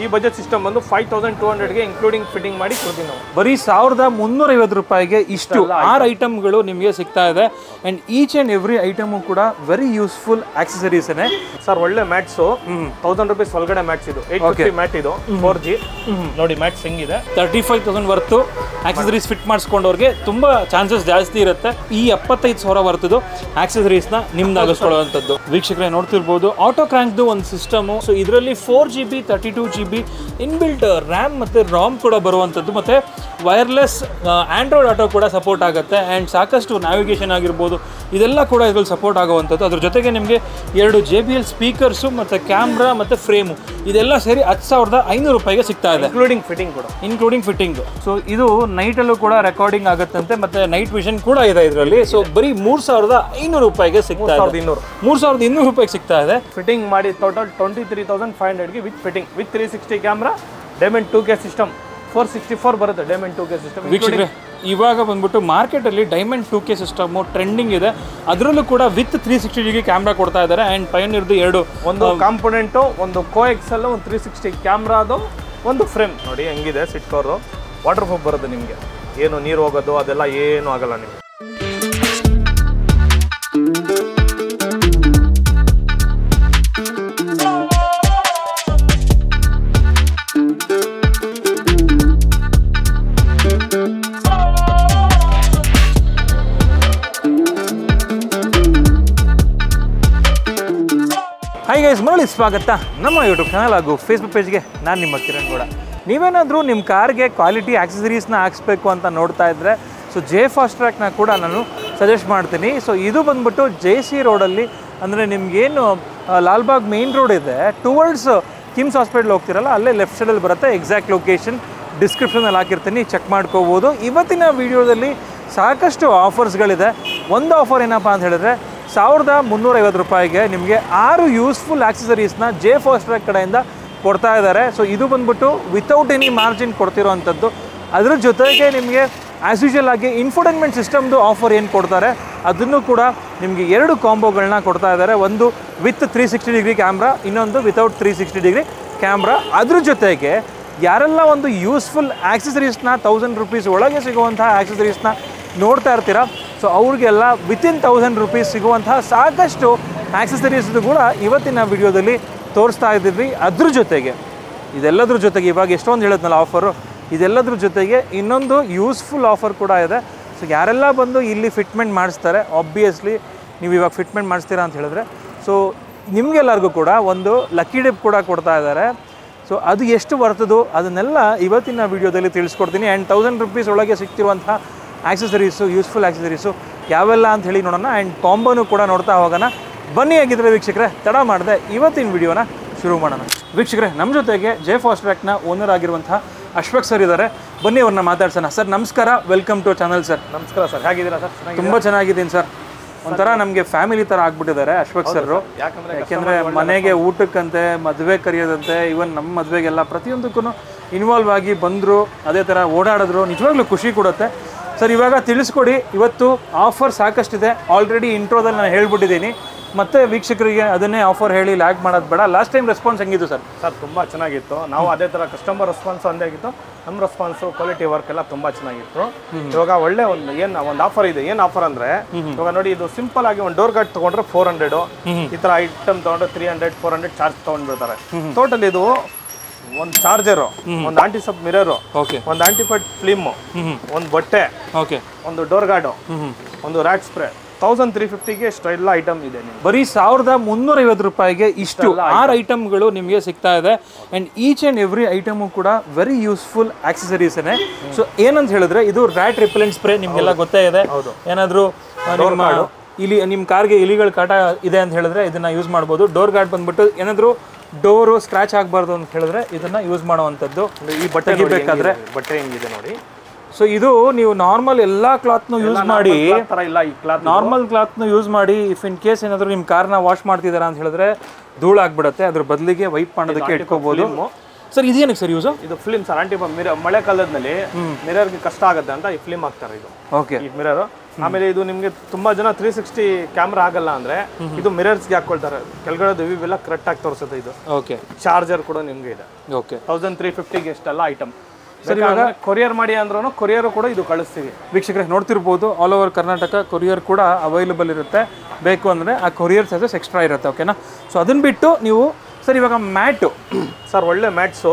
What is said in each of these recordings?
ಈ budget system ಬಂದು 5200ಗೆ including fitting ಮಾಡಿ ಕೊಡ್ತೀವಿ ನಾವು. ಬರೀ 1350 ರೂಪಾಯಿಗೆ ಇಷ್ಟು 6 ಐಟಮ್ಗಳು ನಿಮಗೆ ಸಿಗ್ತಾ ಇದೆ. And each and every item ಕೂಡ ವೆರಿ ಯೂಸ್ಫುಲ್ ಆಕ್ಸೆಸರೀಸ್. ಸರ್ ಒಳ್ಳೆ ಮ್ಯಾಟ್ಸು 1000 ರೂಪೀಸ್ ಒಳಗಡೆ ಮ್ಯಾಟ್ಸ್ ಇದು 850 ಮ್ಯಾಟ್ ಇದು 4G ನೋಡಿ ಮ್ಯಾಟ್ಸ್ ಹೆಂಗಿದೆ. 35,000 ವರ್ತು ಆಕ್ಸೆಸರೀಸ್ ಫಿಟ್ ಮಾಡಿಸ್ಕೊಂಡವ್ರಿಗೆ ತುಂಬಾ ಚಾನ್ಸಸ್ ಜಾಸ್ತಿ ಇರುತ್ತೆ. ಈ 75,000 ವರ್ತದ್ದು ಆಕ್ಸೆಸರೀಸ್ನ ನಿಮ್ದಾಗಿಸ್ಕೊಳ್ಳುವಂಥದ್ದು. ವೀಕ್ಷಕರೇ ನೋಡ್ತಿರ್ಬೋದು ಆಟೋ ಕ್ರ್ಯಾಂಕ್ದು ಒಂದು ಸಿಸ್ಟಮು. ಸೊ ಇದರಲ್ಲಿ 4GB 32GB ಇನ್ಬಿಲ್ಟ್ ರ್ಯಾಮ್ ಮತ್ತು ರಾಮ್ ಕೂಡ ಬರುವಂಥದ್ದು, ಮತ್ತು ವೈರ್ಲೆಸ್ ಆಂಡ್ರಾಯ್ಡ್ ಆಟೋ ಕೂಡ ಸಪೋರ್ಟ್ ಆಗುತ್ತೆ. ಆ್ಯಂಡ್ ಸಾಕಷ್ಟು ನ್ಯಾವಿಗೇಷನ್ ಆಗಿರ್ಬೋದು ಇದೆಲ್ಲ ಕೂಡ ಇದರಲ್ಲಿ ಸಪೋರ್ಟ್ ಆಗುವಂಥದ್ದು. ಅದ್ರ ಜೊತೆಗೆ ನಿಮಗೆ 2 JBL ಸ್ಪೀಕರ್ಸು ಮತ್ತು ಕ್ಯಾಮ್ರಾ ಮತ್ತು ಫ್ರೇಮು ಇದೆಲ್ಲ ಸೇರಿ 10,500 ರೂಪಾಯಿಗೆ ಸಿಗ್ತಾ ಇದೆ, ಇನ್ಕ್ಲೂಡಿಂಗ್ ಫಿಟ್ಟಿಂಗ್. ಸೊ ಇದು ನೈಟಲ್ಲೂ ಕೂಡ ರೆಕಾರ್ಡಿಂಗ್ ಆಗುತ್ತಂತೆ, ಮತ್ತು ನೈಟ್ ವಿಷನ್ ಕೂಡ ಇದೆ ಇದರಲ್ಲಿ. ಸೊ ಬರೀ 3,500 ರೂಪಾಯಿಗೆ ಸಿಗ್ತಾ ಇದೆ, 3,200 ರೂಪಾಯಿಗೆ ಸಿಗ್ತಾ ಇದೆ. ಫಿಟ್ಟಿಂಗ್ ಮಾಡಿ ಟೋಟಲ್ 23,500ಗೆ with fitting with 360 camera diamond 2K system 464 ಬರುತ್ತೆ. ಡೈಮಂಡ್ 2K ಸಿಸ್ಟಮ್ ವೀಕ್ಷಕರೇ ಇವಾಗ ಬಂದ್ಬಿಟ್ಟು ಮಾರ್ಕೆಟಲ್ಲಿ ಡೈಮಂಡ್ 2K ಸಿಸ್ಟಮು ಟ್ರೆಂಡಿಂಗ್ ಇದೆ. ಅದರಲ್ಲೂ ಕೂಡ ವಿತ್ 360 ಕ್ಯಾಮ್ರಾ ಕೊಡ್ತಾ ಇದ್ದಾರೆ. ಆ್ಯಂಡ್ ಪಯೋನಿಯರ್ದು ಒಂದು ಕಾಂಪೊನೆಂಟು, ಒಂದು ಕೋಎಕ್ಸೆಲ್, ಒಂದು 360 ಕ್ಯಾಮ್ರಾದು, ಒಂದು ಫ್ರೇಮ್ ನೋಡಿ ಹೆಂಗಿದೆ. ಸಿಟ್ಕೋರು ವಾಟರ್ ಪ್ರೂಫ್ ಬರುತ್ತೆ ನಿಮಗೆ, ಏನು ನೀರು ಹೋಗೋದು ಅದೆಲ್ಲ ಏನು ಆಗಲ್ಲ ನಿಮಗೆ. ಹಾಯ್ ಗೈಸ್, ಮರಳಿ ಸ್ವಾಗತ ನಮ್ಮ ಯೂಟ್ಯೂಬ್ ಚಾನಲ್ ಹಾಗೂ ಫೇಸ್ಬುಕ್ ಪೇಜ್ಗೆ. ನಾನು ನಿಮ್ಮ ಕಿರಣ್ ಗೌಡ. ನೀವೇನಾದರೂ ನಿಮ್ಮ ಕಾರ್ಗೆ ಕ್ವಾಲಿಟಿ ಆಕ್ಸೆಸರೀಸ್ನ ಹಾಕ್ಸ್ಬೇಕು ಅಂತ ನೋಡ್ತಾ ಇದ್ದರೆ ಸೊ ಜೆ ಫಾಸ್ಟ್ ಟ್ರ್ಯಾಕ್ನ ಕೂಡ ನಾನು ಸಜೆಸ್ಟ್ ಮಾಡ್ತೀನಿ. ಸೊ ಇದು ಬಂದ್ಬಿಟ್ಟು JC ರೋಡಲ್ಲಿ, ಅಂದರೆ ನಿಮಗೇನು ಲಾಲ್ಬಾಗ್ ಮೇನ್ ರೋಡ್ ಇದೆ ಟುವರ್ಡ್ಸ್ ಕಿಮ್ಸ್ ಹಾಸ್ಪಿಟಲ್ ಹೋಗ್ತಿರಲ್ಲ ಅಲ್ಲೇ ಲೆಫ್ಟ್ ಸೈಡಲ್ಲಿ ಬರುತ್ತೆ. ಎಕ್ಸಾಕ್ಟ್ ಲೊಕೇಶನ್ ಡಿಸ್ಕ್ರಿಪ್ಷನಲ್ಲಿ ಹಾಕಿರ್ತೀನಿ, ಚೆಕ್ ಮಾಡ್ಕೋಬೋದು. ಇವತ್ತಿನ ವಿಡಿಯೋದಲ್ಲಿ ಸಾಕಷ್ಟು ಆಫರ್ಸ್ಗಳಿದೆ. ಒಂದು ಆಫರ್ ಏನಪ್ಪ ಅಂತ ಹೇಳಿದ್ರೆ 1350 ರೂಪಾಯಿಗೆ ನಿಮಗೆ 6 ಯೂಸ್ಫುಲ್ ಆಕ್ಸೆಸರೀಸ್ನ ಜೆ ಫಾಸ್ಟ್ ಟ್ರ್ಯಾಕ್ ಕಡೆಯಿಂದ ಕೊಡ್ತಾ ಇದ್ದಾರೆ. ಸೊ ಇದು ಬಂದ್ಬಿಟ್ಟು ವಿತೌಟ್ ಎನಿ ಮಾರ್ಜಿನ್ ಕೊಡ್ತಿರೋ ಅಂಥದ್ದು. ಅದ್ರ ಜೊತೆಗೆ ನಿಮಗೆ ಆ್ಯಸ್ ಯೂಶುವಲ್ ಆಗಿ ಇನ್ಫೋಟೈನ್ಮೆಂಟ್ ಸಿಸ್ಟಮ್ದು ಆಫರ್ ಏನು ಕೊಡ್ತಾರೆ ಅದನ್ನು ಕೂಡ ನಿಮಗೆ 2 ಕಾಂಬೋಗಳನ್ನ ಕೊಡ್ತಾ ಇದ್ದಾರೆ. ಒಂದು ವಿತ್ 360 ಕ್ಯಾಮ್ರಾ, ಇನ್ನೊಂದು ವಿತೌಟ್ 360 ಕ್ಯಾಮ್ರಾ. ಅದ್ರ ಜೊತೆಗೆ ಯಾರೆಲ್ಲ ಒಂದು ಯೂಸ್ಫುಲ್ ಆಕ್ಸೆಸರೀಸ್ನ 1000 ರೂಪೀಸ್ ಒಳಗೆ ಸಿಗುವಂತಹ ಆಕ್ಸೆಸರೀಸ್ನ ನೋಡ್ತಾ ಇರ್ತೀರಾ, ಸೊ ಅವ್ರಿಗೆಲ್ಲ ವಿತಿನ್ 1000 ರೂಪೀಸ್ ಸಿಗುವಂತಹ ಸಾಕಷ್ಟು ಆಕ್ಸೆಸರೀಸ್ದು ಕೂಡ ಇವತ್ತಿನ ವಿಡಿಯೋದಲ್ಲಿ ತೋರಿಸ್ತಾ ಇದ್ದೀವಿ. ಅದ್ರ ಜೊತೆಗೆ ಇದೆಲ್ಲದ್ರ ಜೊತೆಗೆ ಇವಾಗ ಎಷ್ಟೊಂದು ಹೇಳಿದ್ನಲ್ಲ ಆಫರು, ಇದೆಲ್ಲದ್ರ ಜೊತೆಗೆ ಇನ್ನೊಂದು ಯೂಸ್ಫುಲ್ ಆಫರ್ ಕೂಡ ಇದೆ. ಸೊ ಯಾರೆಲ್ಲ ಬಂದು ಇಲ್ಲಿ ಫಿಟ್ಮೆಂಟ್ ಮಾಡಿಸ್ತಾರೆ, ಆಬ್ವಿಯಸ್ಲಿ ನೀವು ಇವಾಗ ಫಿಟ್ಮೆಂಟ್ ಮಾಡಿಸ್ತೀರಾ ಅಂತ ಹೇಳಿದ್ರೆ ಸೊ ನಿಮಗೆಲ್ಲರಿಗೂ ಕೂಡ ಒಂದು ಲಕ್ಕಿ ಡಿಪ್ ಕೂಡ ಕೊಡ್ತಾ ಇದ್ದಾರೆ. ಸೊ ಅದು ಎಷ್ಟು ಬರ್ತದೋ ಅದನ್ನೆಲ್ಲ ಇವತ್ತಿನ ವಿಡಿಯೋದಲ್ಲಿ ತಿಳಿಸ್ಕೊಡ್ತೀನಿ. ಆ್ಯಂಡ್ 1000 ರೂಪೀಸ್ ಒಳಗೆ ಸಿಗ್ತಿರುವಂಥ ಆಕ್ಸೆಸರೀಸು, ಯೂಸ್ಫುಲ್ ಆಕ್ಸೆಸರೀಸು ಯಾವೆಲ್ಲ ಅಂತ ಹೇಳಿ ನೋಡೋಣ. ಆ್ಯಂಡ್ ಕಾಂಬೋನು ಕೂಡ ನೋಡ್ತಾ ಹೋಗೋಣ. ಬನ್ನಿ. ಆಗಿದ್ರೆ ವೀಕ್ಷಕರೇ ತಡ ಮಾಡಿದೆ ಇವತ್ತಿನ ವಿಡಿಯೋನ ಶುರು ಮಾಡೋಣ. ವೀಕ್ಷಕರೇ ನಮ್ಮ ಜೊತೆಗೆ ಜೆ ಫಾಸ್ಟ್ ಟ್ರ್ಯಾಕ್ನ ಓನರ್ ಆಗಿರುವಂಥ ಅಶ್ವಕ್ ಸರ್ ಇದ್ದಾರೆ. ಬನ್ನಿ ಅವ್ರನ್ನ ಮಾತಾಡ್ಸೋಣ. ಸರ್ ನಮಸ್ಕಾರ, ವೆಲ್ಕಮ್ ಟು ಚಾನಲ್ ಸರ್. ನಮಸ್ಕಾರ ಸರ್, ಹೇಗಿದ್ದೀರಾ ಸರ್? ತುಂಬ ಚೆನ್ನಾಗಿದ್ದೀನಿ ಸರ್. ಒಂಥರ ನಮಗೆ ಫ್ಯಾಮಿಲಿ ಥರ ಆಗ್ಬಿಟ್ಟಿದ್ದಾರೆ ಅಶ್ವಕ್ ಸರ್. ಯಾಕೆಂದರೆ ಮನೆಗೆ ಊಟಕ್ಕಂತೆ, ಮದುವೆ ಕರೆಯೋದಂತೆ, ಇವನ್ ನಮ್ಮ ಮದುವೆಗೆಲ್ಲ ಪ್ರತಿಯೊಂದಕ್ಕೂ ಇನ್ವಾಲ್ವ್ ಆಗಿ ಬಂದರು, ಅದೇ ಥರ ಓಡಾಡಿದ್ರು. ನಿಜವಾಗ್ಲೂ ಖುಷಿ ಕೊಡುತ್ತೆ ಸರ್. ಇವಾಗ ತಿಳಿಸ್ಕೊಡಿ, ಇವತ್ತು ಆಫರ್ ಸಾಕಷ್ಟಿದೆ. ಆಲ್ರೆಡಿ ಇಂಟ್ರೋದಲ್ಲಿ ನಾನು ಹೇಳ್ಬಿಟ್ಟಿದ್ದೀನಿ, ಮತ್ತೆ ವೀಕ್ಷಕರಿಗೆ ಅದನ್ನೇ ಆಫರ್ ಹೇಳಿ ಲ್ಯಾಗ್ ಮಾಡೋದು ಬೇಡ. ಲಾಸ್ಟ್ ಟೈಮ್ ರೆಸ್ಪಾನ್ಸ್ ಹೆಂಗಿತ್ತು ಸರ್? ಸರ್ ತುಂಬ ಚೆನ್ನಾಗಿತ್ತು. ನಾವು ಅದೇ ಥರ ಕಸ್ಟಮರ್ ರೆಸ್ಪಾನ್ಸ್ ಒಂದೇ ಆಗಿತ್ತು. ನಮ್ಮ ರೆಸ್ಪಾನ್ಸು, ಕ್ವಾಲಿಟಿ ವರ್ಕ್ ಎಲ್ಲ ತುಂಬ ಚೆನ್ನಾಗಿತ್ತು. ಇವಾಗ ಒಳ್ಳೆ ಒಂದು ಆಫರ್ ಇದೆ. ಏನು ಆಫರ್ ಅಂದರೆ ಇವಾಗ ನೋಡಿ, ಇದು ಸಿಂಪಲ್ ಆಗಿ ಒಂದು ಡೋರ್ ಗಾರ್ಡ್ ತೊಗೊಂಡ್ರೆ 400, ಈ ಥರ ಐಟಮ್ ತೊಗೊಂಡ್ರೆ 300, 400 ಚಾರ್ಜ್ ತೊಗೊಂಡ್ಬಿಡ್ತಾರೆ. ಟೋಟಲ್ ಇದು ಒಂದು ಚಾರ್ಜರು, ಒಂದು ಆಂಟಿ ಸಬ್ ಮಿರರು, ಒಂದು ಆಂಟಿಫೈಡ್ ಫಿಲ್ಮ್, ಒಂದು ಬಟ್ಟೆ, ಒಂದು ಡೋರ್ ಗಾರ್ಡು, ಒಂದು ರ್ಯಾಕ್ ಸ್ಪ್ರೇ 1350ಗೆ ಇಷ್ಟು ಎಲ್ಲ ಐಟಮ್ ಇದೆ. ಬರೀ 1350 ರೂಪಾಯಿಗೆ ಇಷ್ಟು 6 ಐಟಮ್ಗಳು ನಿಮಗೆ ಸಿಗ್ತಾ ಇದೆ. And each and every item ಕೂಡ ವೆರಿ ಯೂಸ್ಫುಲ್ ಆಕ್ಸೆಸರೀಸೇ. ಸೊ ಏನಂತ ಹೇಳಿದ್ರೆ ಇದು ರ್ಯಾಟ್ ರಿಪೆಲೆಂಟ್ ಸ್ಪ್ರೇ ನಿಮಗೆಲ್ಲ ಗೊತ್ತೇ ಇದೆ. ಏನಾದರೂ ನಿಮ್ಮ ಕಾರ್ಗೆ ಇಲಿಗಳ ಕಾಟ ಇದೆ ಅಂತ ಹೇಳಿದ್ರೆ ಇದನ್ನ ಯೂಸ್ ಮಾಡ್ಬೋದು. ಡೋರ್ ಗಾರ್ಡ್ ಬಂದ್ಬಿಟ್ಟು ಏನಾದರೂ ಡೋರು ಸ್ಕ್ರಾಚ್ ಆಗಬಾರ್ದು ಅಂತ ಹೇಳಿದ್ರೆ ಇದನ್ನ ಯೂಸ್ ಮಾಡುವಂಥದ್ದು. ಈ ಬಟ್ಟೆ ಬೇಕಾದ್ರೆ ಬಟ್ಟೆ ಹೆಂಗಿದೆ ನೋಡಿ. ಸೊ ಇದು ನೀವು ನಾರ್ಮಲ್ ಎಲ್ಲ ಕ್ಲಾತ್ನು ಯೂಸ್ ಮಾಡಿ, ನಾರ್ಮಲ್ ಕ್ಲಾತ್ನು ಯೂಸ್ ಮಾಡಿ, ಇಫ್ ಇನ್ ಕೇಸ್ ಏನಾದರೂ ನಿಮ್ಮ ಕಾರ್ನ ವಾಶ್ ಮಾಡ್ತಿದ್ದೀರಾ ಅಂತ ಹೇಳಿದ್ರೆ ಧೂಳು ಆಗ್ಬಿಡುತ್ತೆ, ಅದ್ರ ಬದಲಿಗೆ ವೈಪ್ ಮಾಡೋದಕ್ಕೆ ಇಟ್ಕೋಬಹುದು. ಸರ್ ಇದೇನಕ್ಕೆ ಸರ್ ಯೂಸ್? ಇದು ಫಿಲ್ಮ್ ಸರ್, ಆಂಟಿ ಮಿರರ್. ಮಳೆಗಾಲದಲ್ಲಿ ಮಿರರ್ಗೆ ಕಷ್ಟ ಆಗುತ್ತೆ ಅಂತ ಈ ಫಿಲ್ಮ್ ಹಾಕ್ತಾರೆ. ಇದು ಓಕೆ, ಈ ಮಿರರ್ ಆಮೇಲೆ ಇದು ನಿಮಗೆ ತುಂಬಾ ಜನ 360 ಕ್ಯಾಮ್ರಾ ಆಗಲ್ಲ ಅಂದ್ರೆ ಇದು ಮಿರರ್ಸ್ಗೆ ಹಾಕೊಳ್ತಾರೆ, ಕೆಳಗಡೆ ಇವೆಲ್ಲ ಕರೆಕ್ಟ್ ಆಗಿ ತೋರಿಸುತ್ತೆ. ಇದು ಓಕೆ ಚಾರ್ಜರ್ ಕೂಡ ನಿಮ್ಗೆ ಇದೆ. ಓಕೆ 1350 ಎಷ್ಟೆಲ್ಲ ಐಟಮ್. ಸರಿ, ಇವಾಗ ಕೊರಿಯರ್ ಮಾಡಿ ಅಂದ್ರೂ ಕೊರಿಯರ್ ಕೂಡ ಇದು ಕಳಿಸ್ತೀವಿ. ವೀಕ್ಷಕರೇ ನೋಡ್ತಿರ್ಬೋದು, ಆಲ್ ಓವರ್ ಕರ್ನಾಟಕ ಕೊರಿಯರ್ ಕೂಡ ಅವೈಲೇಬಲ್ ಇರುತ್ತೆ. ಬೇಕು ಅಂದರೆ ಆ ಕೊರಿಯರ್ ಚಾರ್ಜಸ್ ಎಕ್ಸ್ಟ್ರಾ ಇರುತ್ತೆ. ಓಕೆನಾ? ಸೊ ಅದನ್ನ ಬಿಟ್ಟು ನೀವು ಸರ್ ಇವಾಗ ಮ್ಯಾಟು ಸರ್ ಒಳ್ಳೆ ಮ್ಯಾಟ್ಸು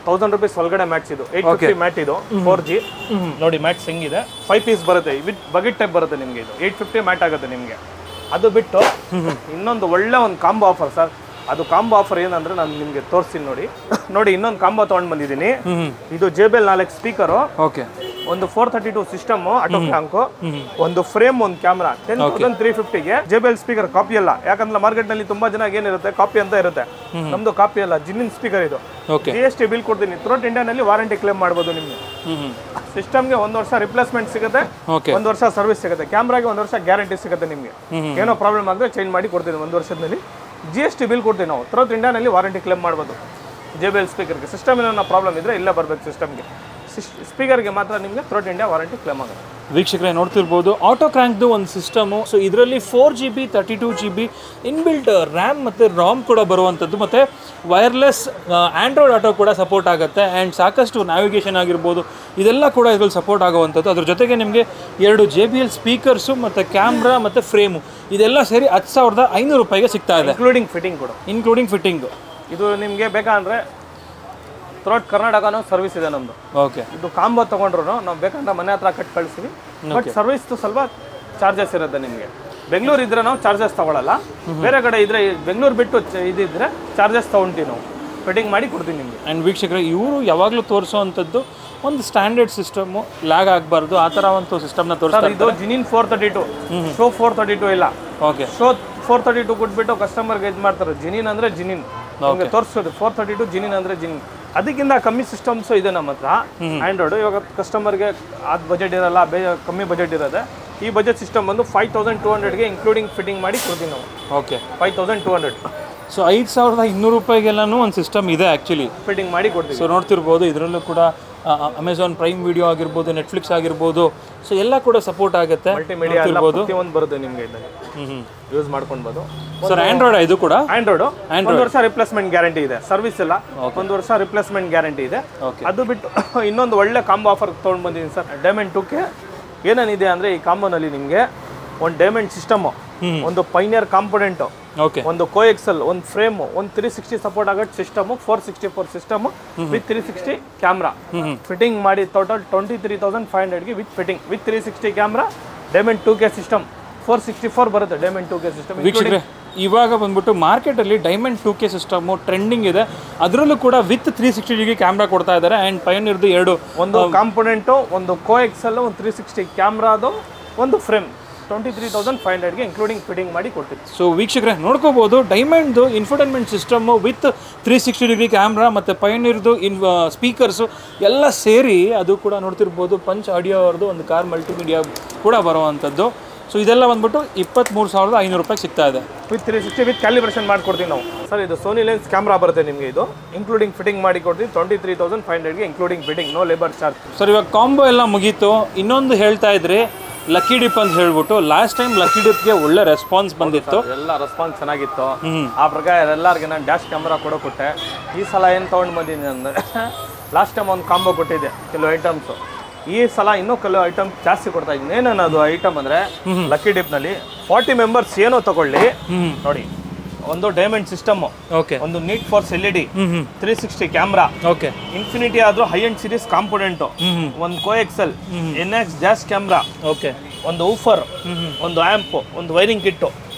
1000 ರೂಪೀಸ್ ಒಳಗಡೆ ಮ್ಯಾಟ್ಸ್ ಇದು 850 ಮ್ಯಾಟ್ ಇದು 4G ನೋಡಿ. ಮ್ಯಾಟ್ಸ್ ಹೆಂಗಿದೆ, 5 ಪೀಸ್ ಬರುತ್ತೆ ವಿತ್ ಬಕೆಟ್ ಟೈಪ್ ಬರುತ್ತೆ ನಿಮಗೆ. ಇದು 850 ಮ್ಯಾಟ್ ಆಗುತ್ತೆ ನಿಮಗೆ. ಅದು ಬಿಟ್ಟು ಇನ್ನೊಂದು ಒಳ್ಳೆ ಒಂದು ಕಾಂಬೋ ಆಫರ್ ಸರ್. ಅದು ಕಾಂಬೋ ಆಫರ್ ಏನಂದ್ರೆ ನಾನು ನಿಮಗೆ ತೋರಿಸ್ತೀನಿ ನೋಡಿ. ನೋಡಿ ಇನ್ನೊಂದು ಕಾಂಬೋ ತಗೊಂಡ್ ಬಂದಿದ್ದೀನಿ. ಇದು JBL 4 ಸ್ಪೀಕರು, ಓಕೆ, ಒಂದು 432 ಸಿಸ್ಟಮ್ ಆಟೋ ಕ್ಯಾಂಕು, ಒಂದು ಫ್ರೇಮ್, ಒಂದು ಕ್ಯಾಮ್ರಾ. 10,350ಗೆ JBL ಸ್ಪೀಕರ್ ಕಾಪಿ ಅಲ್ಲ. ಯಾಕಂದ್ರೆ ಮಾರ್ಕೆಟ್ ನಲ್ಲಿ ತುಂಬಾ ಜನ ಏನಿರುತ್ತೆ ಕಾಪಿ ಅಂತ ಇರುತ್ತೆ. ನಮ್ದು ಕಾಪಿ ಅಲ್ಲ, ಜಿನ್ನಿನ್ ಸ್ಪೀಕರ್ ಇದು. GST ಬಿಲ್ ಕೊಡ್ತೀನಿ. ಥ್ರೂಟ್ ಇಂಡಿಯಾ ನಲ್ಲಿ ವಾರಂಟಿ ಕ್ಲೇಮ್ ಮಾಡಬಹುದು ನಿಮ್ಗೆ. ಸಿಸ್ಟಮ್ಗೆ 1 ವರ್ಷ ರಿಪ್ಲೇಸ್ಮೆಂಟ್ ಸಿಗುತ್ತೆ, 1 ವರ್ಷ ಸರ್ವಿಸ್ ಸಿಗುತ್ತೆ. ಕ್ಯಾಮ್ರಾಗೆ 1 ವರ್ಷ ಗ್ಯಾರಂಟಿ ಸಿಗುತ್ತೆ ನಿಮಗೆ. ಏನೋ ಪ್ರಾಬ್ಲಮ್ ಆದ್ರೆ ಚೇಂಜ್ ಮಾಡಿ ಕೊಡ್ತೀನಿ 1 ವರ್ಷದಲ್ಲಿ. GST ಬಿಲ್ ಕೊಡ್ತೀವಿ ನಾವು. ಥ್ರೂಟ್ ಇಂಡಿಯಾನಲ್ಲಿ ವಾರಂಟಿ ಕ್ಲೇಮ್ ಮಾಡ್ಬೋದು JBL ಸ್ಪೀಕರ್ಗೆ. ಸಿಸ್ಟಮ್ ಏನೋ ಪ್ರಾಬ್ಲಮ್ ಇದ್ರೆ ಇಲ್ಲೇ ಬರಬೇಕು ಸಿಸ್ಟಮ್ಗೆ. ಸ್ಪೀಕರ್ಗೆ ಮಾತ್ರ ನಿಮಗೆ ಥ್ರೂಟ್ ಇಂಡಿಯಾ ವಾರಂಟಿ ಕ್ಲೇಮ್ ಆಗುತ್ತೆ. ವೀಕ್ಷಕರೇ ನೋಡ್ತಿರ್ಬೋದು, ಆಟೋ ಕ್ರ್ಯಾಂಕ್ದು ಒಂದು ಸಿಸ್ಟಮು. ಸೊ ಇದರಲ್ಲಿ 4GB 32GB ಇನ್ಬಿಲ್ಟ್ ರ್ಯಾಮ್ ಮತ್ತು ರಾಮ್ ಕೂಡ ಬರುವಂಥದ್ದು, ಮತ್ತು ವೈರ್ಲೆಸ್ ಆ್ಯಂಡ್ರಾಯ್ಡ್ ಆಟೋ ಕೂಡ ಸಪೋರ್ಟ್ ಆಗುತ್ತೆ. ಆ್ಯಂಡ್ ಸಾಕಷ್ಟು ನ್ಯಾವಿಗೇಷನ್ ಆಗಿರ್ಬೋದು ಇದೆಲ್ಲ ಕೂಡ ಇದರಲ್ಲಿ ಸಪೋರ್ಟ್ ಆಗುವಂಥದ್ದು. ಅದ್ರ ಜೊತೆಗೆ ನಿಮಗೆ 2 JBL ಸ್ಪೀಕರ್ಸು ಮತ್ತು ಕ್ಯಾಮ್ರಾ ಮತ್ತು ಫ್ರೇಮು ಇದೆಲ್ಲ ಸೇರಿ 10,500 ರೂಪಾಯಿಗೆ ಸಿಗ್ತಾ ಇದೆ, ಇನ್ಕ್ಲೂಡಿಂಗ್ ಫಿಟ್ಟಿಂಗ್ ಕೂಡ. Including fitting. ಇದು ನಿಮಗೆ ಬೇಕಂದ್ರೆ ಥ್ರೂಟ್ ಕರ್ನಾಟಕನೂ ಸರ್ವಿಸ್ ಇದೆ ನಮ್ಮದು. ಓಕೆ, ಇದು ಕಾಂಬೋ ತೊಗೊಂಡ್ರು ನಾವು ಬೇಕಂದ್ರೆ ಮನೆ ಹತ್ರ ಕಟ್ ಕಳಿಸ್ತೀವಿ. ಬಟ್ ಸರ್ವಿಸ್ದು ಸ್ವಲ್ಪ ಚಾರ್ಜಸ್ ಇರುತ್ತೆ ನಿಮಗೆ. ಬೆಂಗಳೂರು ಇದ್ರೆ ನಾವು ಚಾರ್ಜಸ್ ತೊಗೊಳ್ಳಲ್ಲ. ಬೇರೆ ಕಡೆ ಇದ್ರೆ ಬೆಂಗಳೂರು ಬಿಟ್ಟು ಇದಿದ್ರೆ ಚಾರ್ಜಸ್ ತೊಗೊಳ್ತೀವಿ ನಾವು. ಫಿಟ್ಟಿಂಗ್ ಮಾಡಿ ಕೊಡ್ತೀವಿ ನಿಮಗೆ. ಆ್ಯಂಡ್ ವೀಕ್ಷಕರೇ ಇವರು ಯಾವಾಗಲೂ ತೋರಿಸೋವಂಥದ್ದು ಒಂದು ಸ್ಟ್ಯಾಂಡರ್ಡ್ ಸಿಸ್ಟಮು, ಲ್ಯಾಗ್ ಆಗಬಾರ್ದು ಆ ಥರ ಒಂದು ಸಿಸ್ಟಮ್ನ ತೋರಿಸ್ತಾರೆ. ಇದು ಜಿನಿನ್ 432, ಶೋ 432 ಇಲ್ಲ. ಓಕೆ, ಶೋ 432 ಕೊಟ್ಬಿಟ್ಟು ಕಸ್ಟಮರ್ಗೆ ಇದು ಮಾಡ್ತಾರೆ. ಜಿನಿನ್ ಅಂದ್ರೆ ಜಿನಿನ್ ನಿಮಗೆ ತೋರಿಸೋದು. 432 ಜಿನಿನ್ ಅಂದ್ರೆ ಜಿನಿನ್. ಅದಕ್ಕಿಂತ ಕಮ್ಮಿ ಸಿಸ್ಟಮ್ಸ್ ಇದೆ ನಮ್ಮ ಹತ್ರ ಆಂಡ್ರಾಯ್ಡ್. ಇವಾಗ ಕಸ್ಟಮರ್ಗೆ ಅದು ಬಜೆಟ್ ಇರಲ್ಲ, ಕಮ್ಮಿ ಬಜೆಟ್ ಇರೋದೆ. ಈ ಬಜೆಟ್ ಸಿಸ್ಟಮ್ ಬಂದು 5200ಗೆ ಇನ್ಕ್ಲೂಡಿಂಗ್ ಫಿಟ್ಟಿಂಗ್ ಮಾಡಿ ಕೊಡ್ತೀವಿ ನಾವು. ಓಕೆ, 5200. ಸೊ 5,200 ರೂಪಾಯಿಗೆಲ್ಲನೂ ಒಂದು ಸಿಸ್ಟಮ್ ಇದೆ ಆ್ಯಕ್ಚುಲಿ, ಫಿಟ್ಟಿಂಗ್ ಮಾಡಿ ಕೊಡ್ತೀವಿ. ಸೊ ನೋಡ್ತಿರ್ಬೋದು ಇದರಲ್ಲೂ ಕೂಡ ಅಮೆಝಾನ್ ಪ್ರೈಮ್ ವಿಡಿಯೋ ಆಗಿರ್ಬೋದು, ನೆಟ್ಫ್ಲಿಕ್ಸ್ ಆಗಿರ್ಬೋದು, ಸೊ ಎಲ್ಲ ಕೂಡ ಸಪೋರ್ಟ್ ಆಗುತ್ತೆ. ಮಲ್ಟಿಮೀಡಿಯಾ ಇರ್ಬೋದು, ಪ್ರತಿಯೊಂದು ಬರುತ್ತೆ ನಿಮಗೆ ಇದರಲ್ಲಿ ಯೂಸ್ ಮಾಡ್ಕೊಳ್ಬೋದು. ಸರ್ ಆಂಡ್ರಾಯ್ಡ್ ಇದು ಕೂಡ ಆಂಡ್ರಾಯ್ಡ್ 1 ವರ್ಷ ರಿಪ್ಲೇಸ್ಮೆಂಟ್ ಗ್ಯಾರಂಟಿ ಇದೆ. ಸರ್ವಿಸ್ ಇಲ್ಲ, 1 ವರ್ಷ ರಿಪ್ಲೇಸ್ಮೆಂಟ್ ಗ್ಯಾರಂಟಿ ಇದೆ. ಅದು ಬಿಟ್ಟು ಇನ್ನೊಂದು ಒಳ್ಳೆ ಕಾಂಬೋ ಆಫರ್ ತೊಗೊಂಡು ಬಂದಿದ್ದೀನಿ ಸರ್. ಡೈಮಂಡ್ 2K ಏನೇನಿದೆ ಅಂದರೆ ಈ ಕಾಂಬೋನಲ್ಲಿ ನಿಮಗೆ ಒಂದು ಡೈಮಂಡ್ ಸಿಸ್ಟಮು, ಒಂದು ಪೈನಿಯರ್ ಕಾಂಪೊನೆಂಟು, ಓಕೆ, ಒಂದು ಕೋಎಕ್ಸೆಲ್, ಒಂದು ಫ್ರೇಮು, ಒಂದು 360 ಸಪೋರ್ಟ್ ಆಗೋ system, 464 system with 360 camera fitting ಮಾಡಿ ಟೋಟಲ್ 23,500ಗೆ with fitting with 360 camera. Diamond 2K system 464 ಬರುತ್ತೆ. Diamond 2K system. ವೀಕ್ಷಕರೇ ಇವಾಗ ಬಂದ್ಬಿಟ್ಟು ಮಾರ್ಕೆಟಲ್ಲಿ ಡೈಮಂಡ್ 2K ಸಿಸ್ಟಮು ಟ್ರೆಂಡಿಂಗ್ ಇದೆ. ಅದರಲ್ಲೂ ಕೂಡ ವಿತ್ 360 ಡಿಗ್ರಿ ಕ್ಯಾಮ್ರಾ ಕೊಡ್ತಾ ಇದ್ದಾರೆ. ಆ್ಯಂಡ್ ಪಯೋನಿಯರ್ದು 2 ಒಂದು ಕಾಂಪೊನೆಂಟು, ಒಂದು ಕೋಎಕ್ಸೆಲ್, ಒಂದು 360 ಕ್ಯಾಮ್ರಾದು, ಒಂದು ಫ್ರೇಮ್ 23,500ಗೆ ಇನ್ಕ್ಲೂಡಿಂಗ್ ಫಿಟ್ಟಿಂಗ್ ಮಾಡಿ ಕೊಡ್ತೀವಿ. ಸೊ ವೀಕ್ಷಕರೇ ನೋಡ್ಕೋಬೋದು, ಡೈಮಂಡ್ದು infotainment system with 360 degree camera ಮತ್ತು ಪಯೋನಿಯರ್ದು ಸ್ಪೀಕರ್ಸು ಎಲ್ಲ ಸೇರಿ ಅದು ಕೂಡ ನೋಡ್ತಿರ್ಬೋದು. ಪಂಚ್ ಆಡಿಯೋ ಅವ್ರದ್ದು ಒಂದು ಕಾರ್ ಮಲ್ಟಿಮೀಡಿಯಾ ಕೂಡ ಬರುವಂಥದ್ದು. ಸೊ ಇದೆಲ್ಲ ಬಂದ್ಬಿಟ್ಟು 23,500 ರೂಪಾಯಿಗೆ ಸಿಗ್ತಾ ಇದೆ ವಿತ್ 360 ವಿತ್ ಕ್ಯಾಲಿಬ್ರೇಷನ್ ಮಾಡಿಕೊಡ್ತೀವಿ ನಾವು. ಸರ್ ಇದು ಸೋನಿ ಲೆನ್ಸ್ ಕ್ಯಾಮ್ರಾ ಬರುತ್ತೆ ನಿಮಗೆ. ಇದು ಇನ್ಕ್ಲೂಡಿಂಗ್ ಫಿಟ್ಟಿಂಗ್ ಮಾಡಿ ಕೊಡ್ತೀವಿ 23,500ಗೆ including fitting, no labour charge. Sir ಇವಾಗ ಕಾಂಬೋ ಎಲ್ಲ ಮುಗೀತು. ಇನ್ನೊಂದು ಹೇಳ್ತಾ ಇದ್ರಿ ಲಕ್ಕಿ ಡಿಪ್ ಅಂತ ಹೇಳ್ಬಿಟ್ಟು. ಲಾಸ್ಟ್ ಟೈಮ್ ಲಕ್ಕಿ ಡಿಪ್ಗೆ ಒಳ್ಳೆ ರೆಸ್ಪಾನ್ಸ್ ಬಂದಿತ್ತು, ಎಲ್ಲ ರೆಸ್ಪಾನ್ಸ್ ಚೆನ್ನಾಗಿತ್ತು. ಆ ಪ್ರಕಾರ ಎಲ್ಲರಿಗೆ ನಾನು ಡ್ಯಾಶ್ ಕ್ಯಾಮ್ರಾ ಕೊಟ್ಟೆ. ಈ ಸಲ ಏನು ತೊಗೊಂಡು ಬಂದಿದ್ದೀನಿ ಅಂದರೆ ಲಾಸ್ಟ್ ಟೈಮ್ ಒಂದು ಕಾಂಬೋ ಕೊಟ್ಟಿದ್ದೆ ಕೆಲವು ಐಟಮ್ಸು. ಈ ಸಲ ಇನ್ನೂ ಕೆಲವು ಐಟಮ್ ಜಾಸ್ತಿ ಕೊಡ್ತಾ ಇದ್ದೀನಿ. ಏನೇನದು ಐಟಮ್ ಅಂದರೆ ಲಕ್ಕಿ ಡಿಪ್ನಲ್ಲಿ 40 ಮೆಂಬರ್ಸ್ ಏನೋ ತಗೊಳ್ಳಿ ನೋಡಿ. ಒಂದು ಡೈಮಂಡ್ ಸಿಸ್ಟಮು, ಓಕೆ, ಒಂದು neat force LED, 360 camera, okay, infinity ಆದ್ರೂ ಹೈ ಎಂಡ್ ಸೀರೀಸ್ ಕಾಂಪೊನೆಂಟು, ಒಂದು coaxial, NX dash camera, okay, ಒಂದು ಊಫರ್, ಒಂದು ಆ್ಯಂಪ್, ಒಂದು ವೈರಿಂಗ್ ಕಿಟ್ಟು.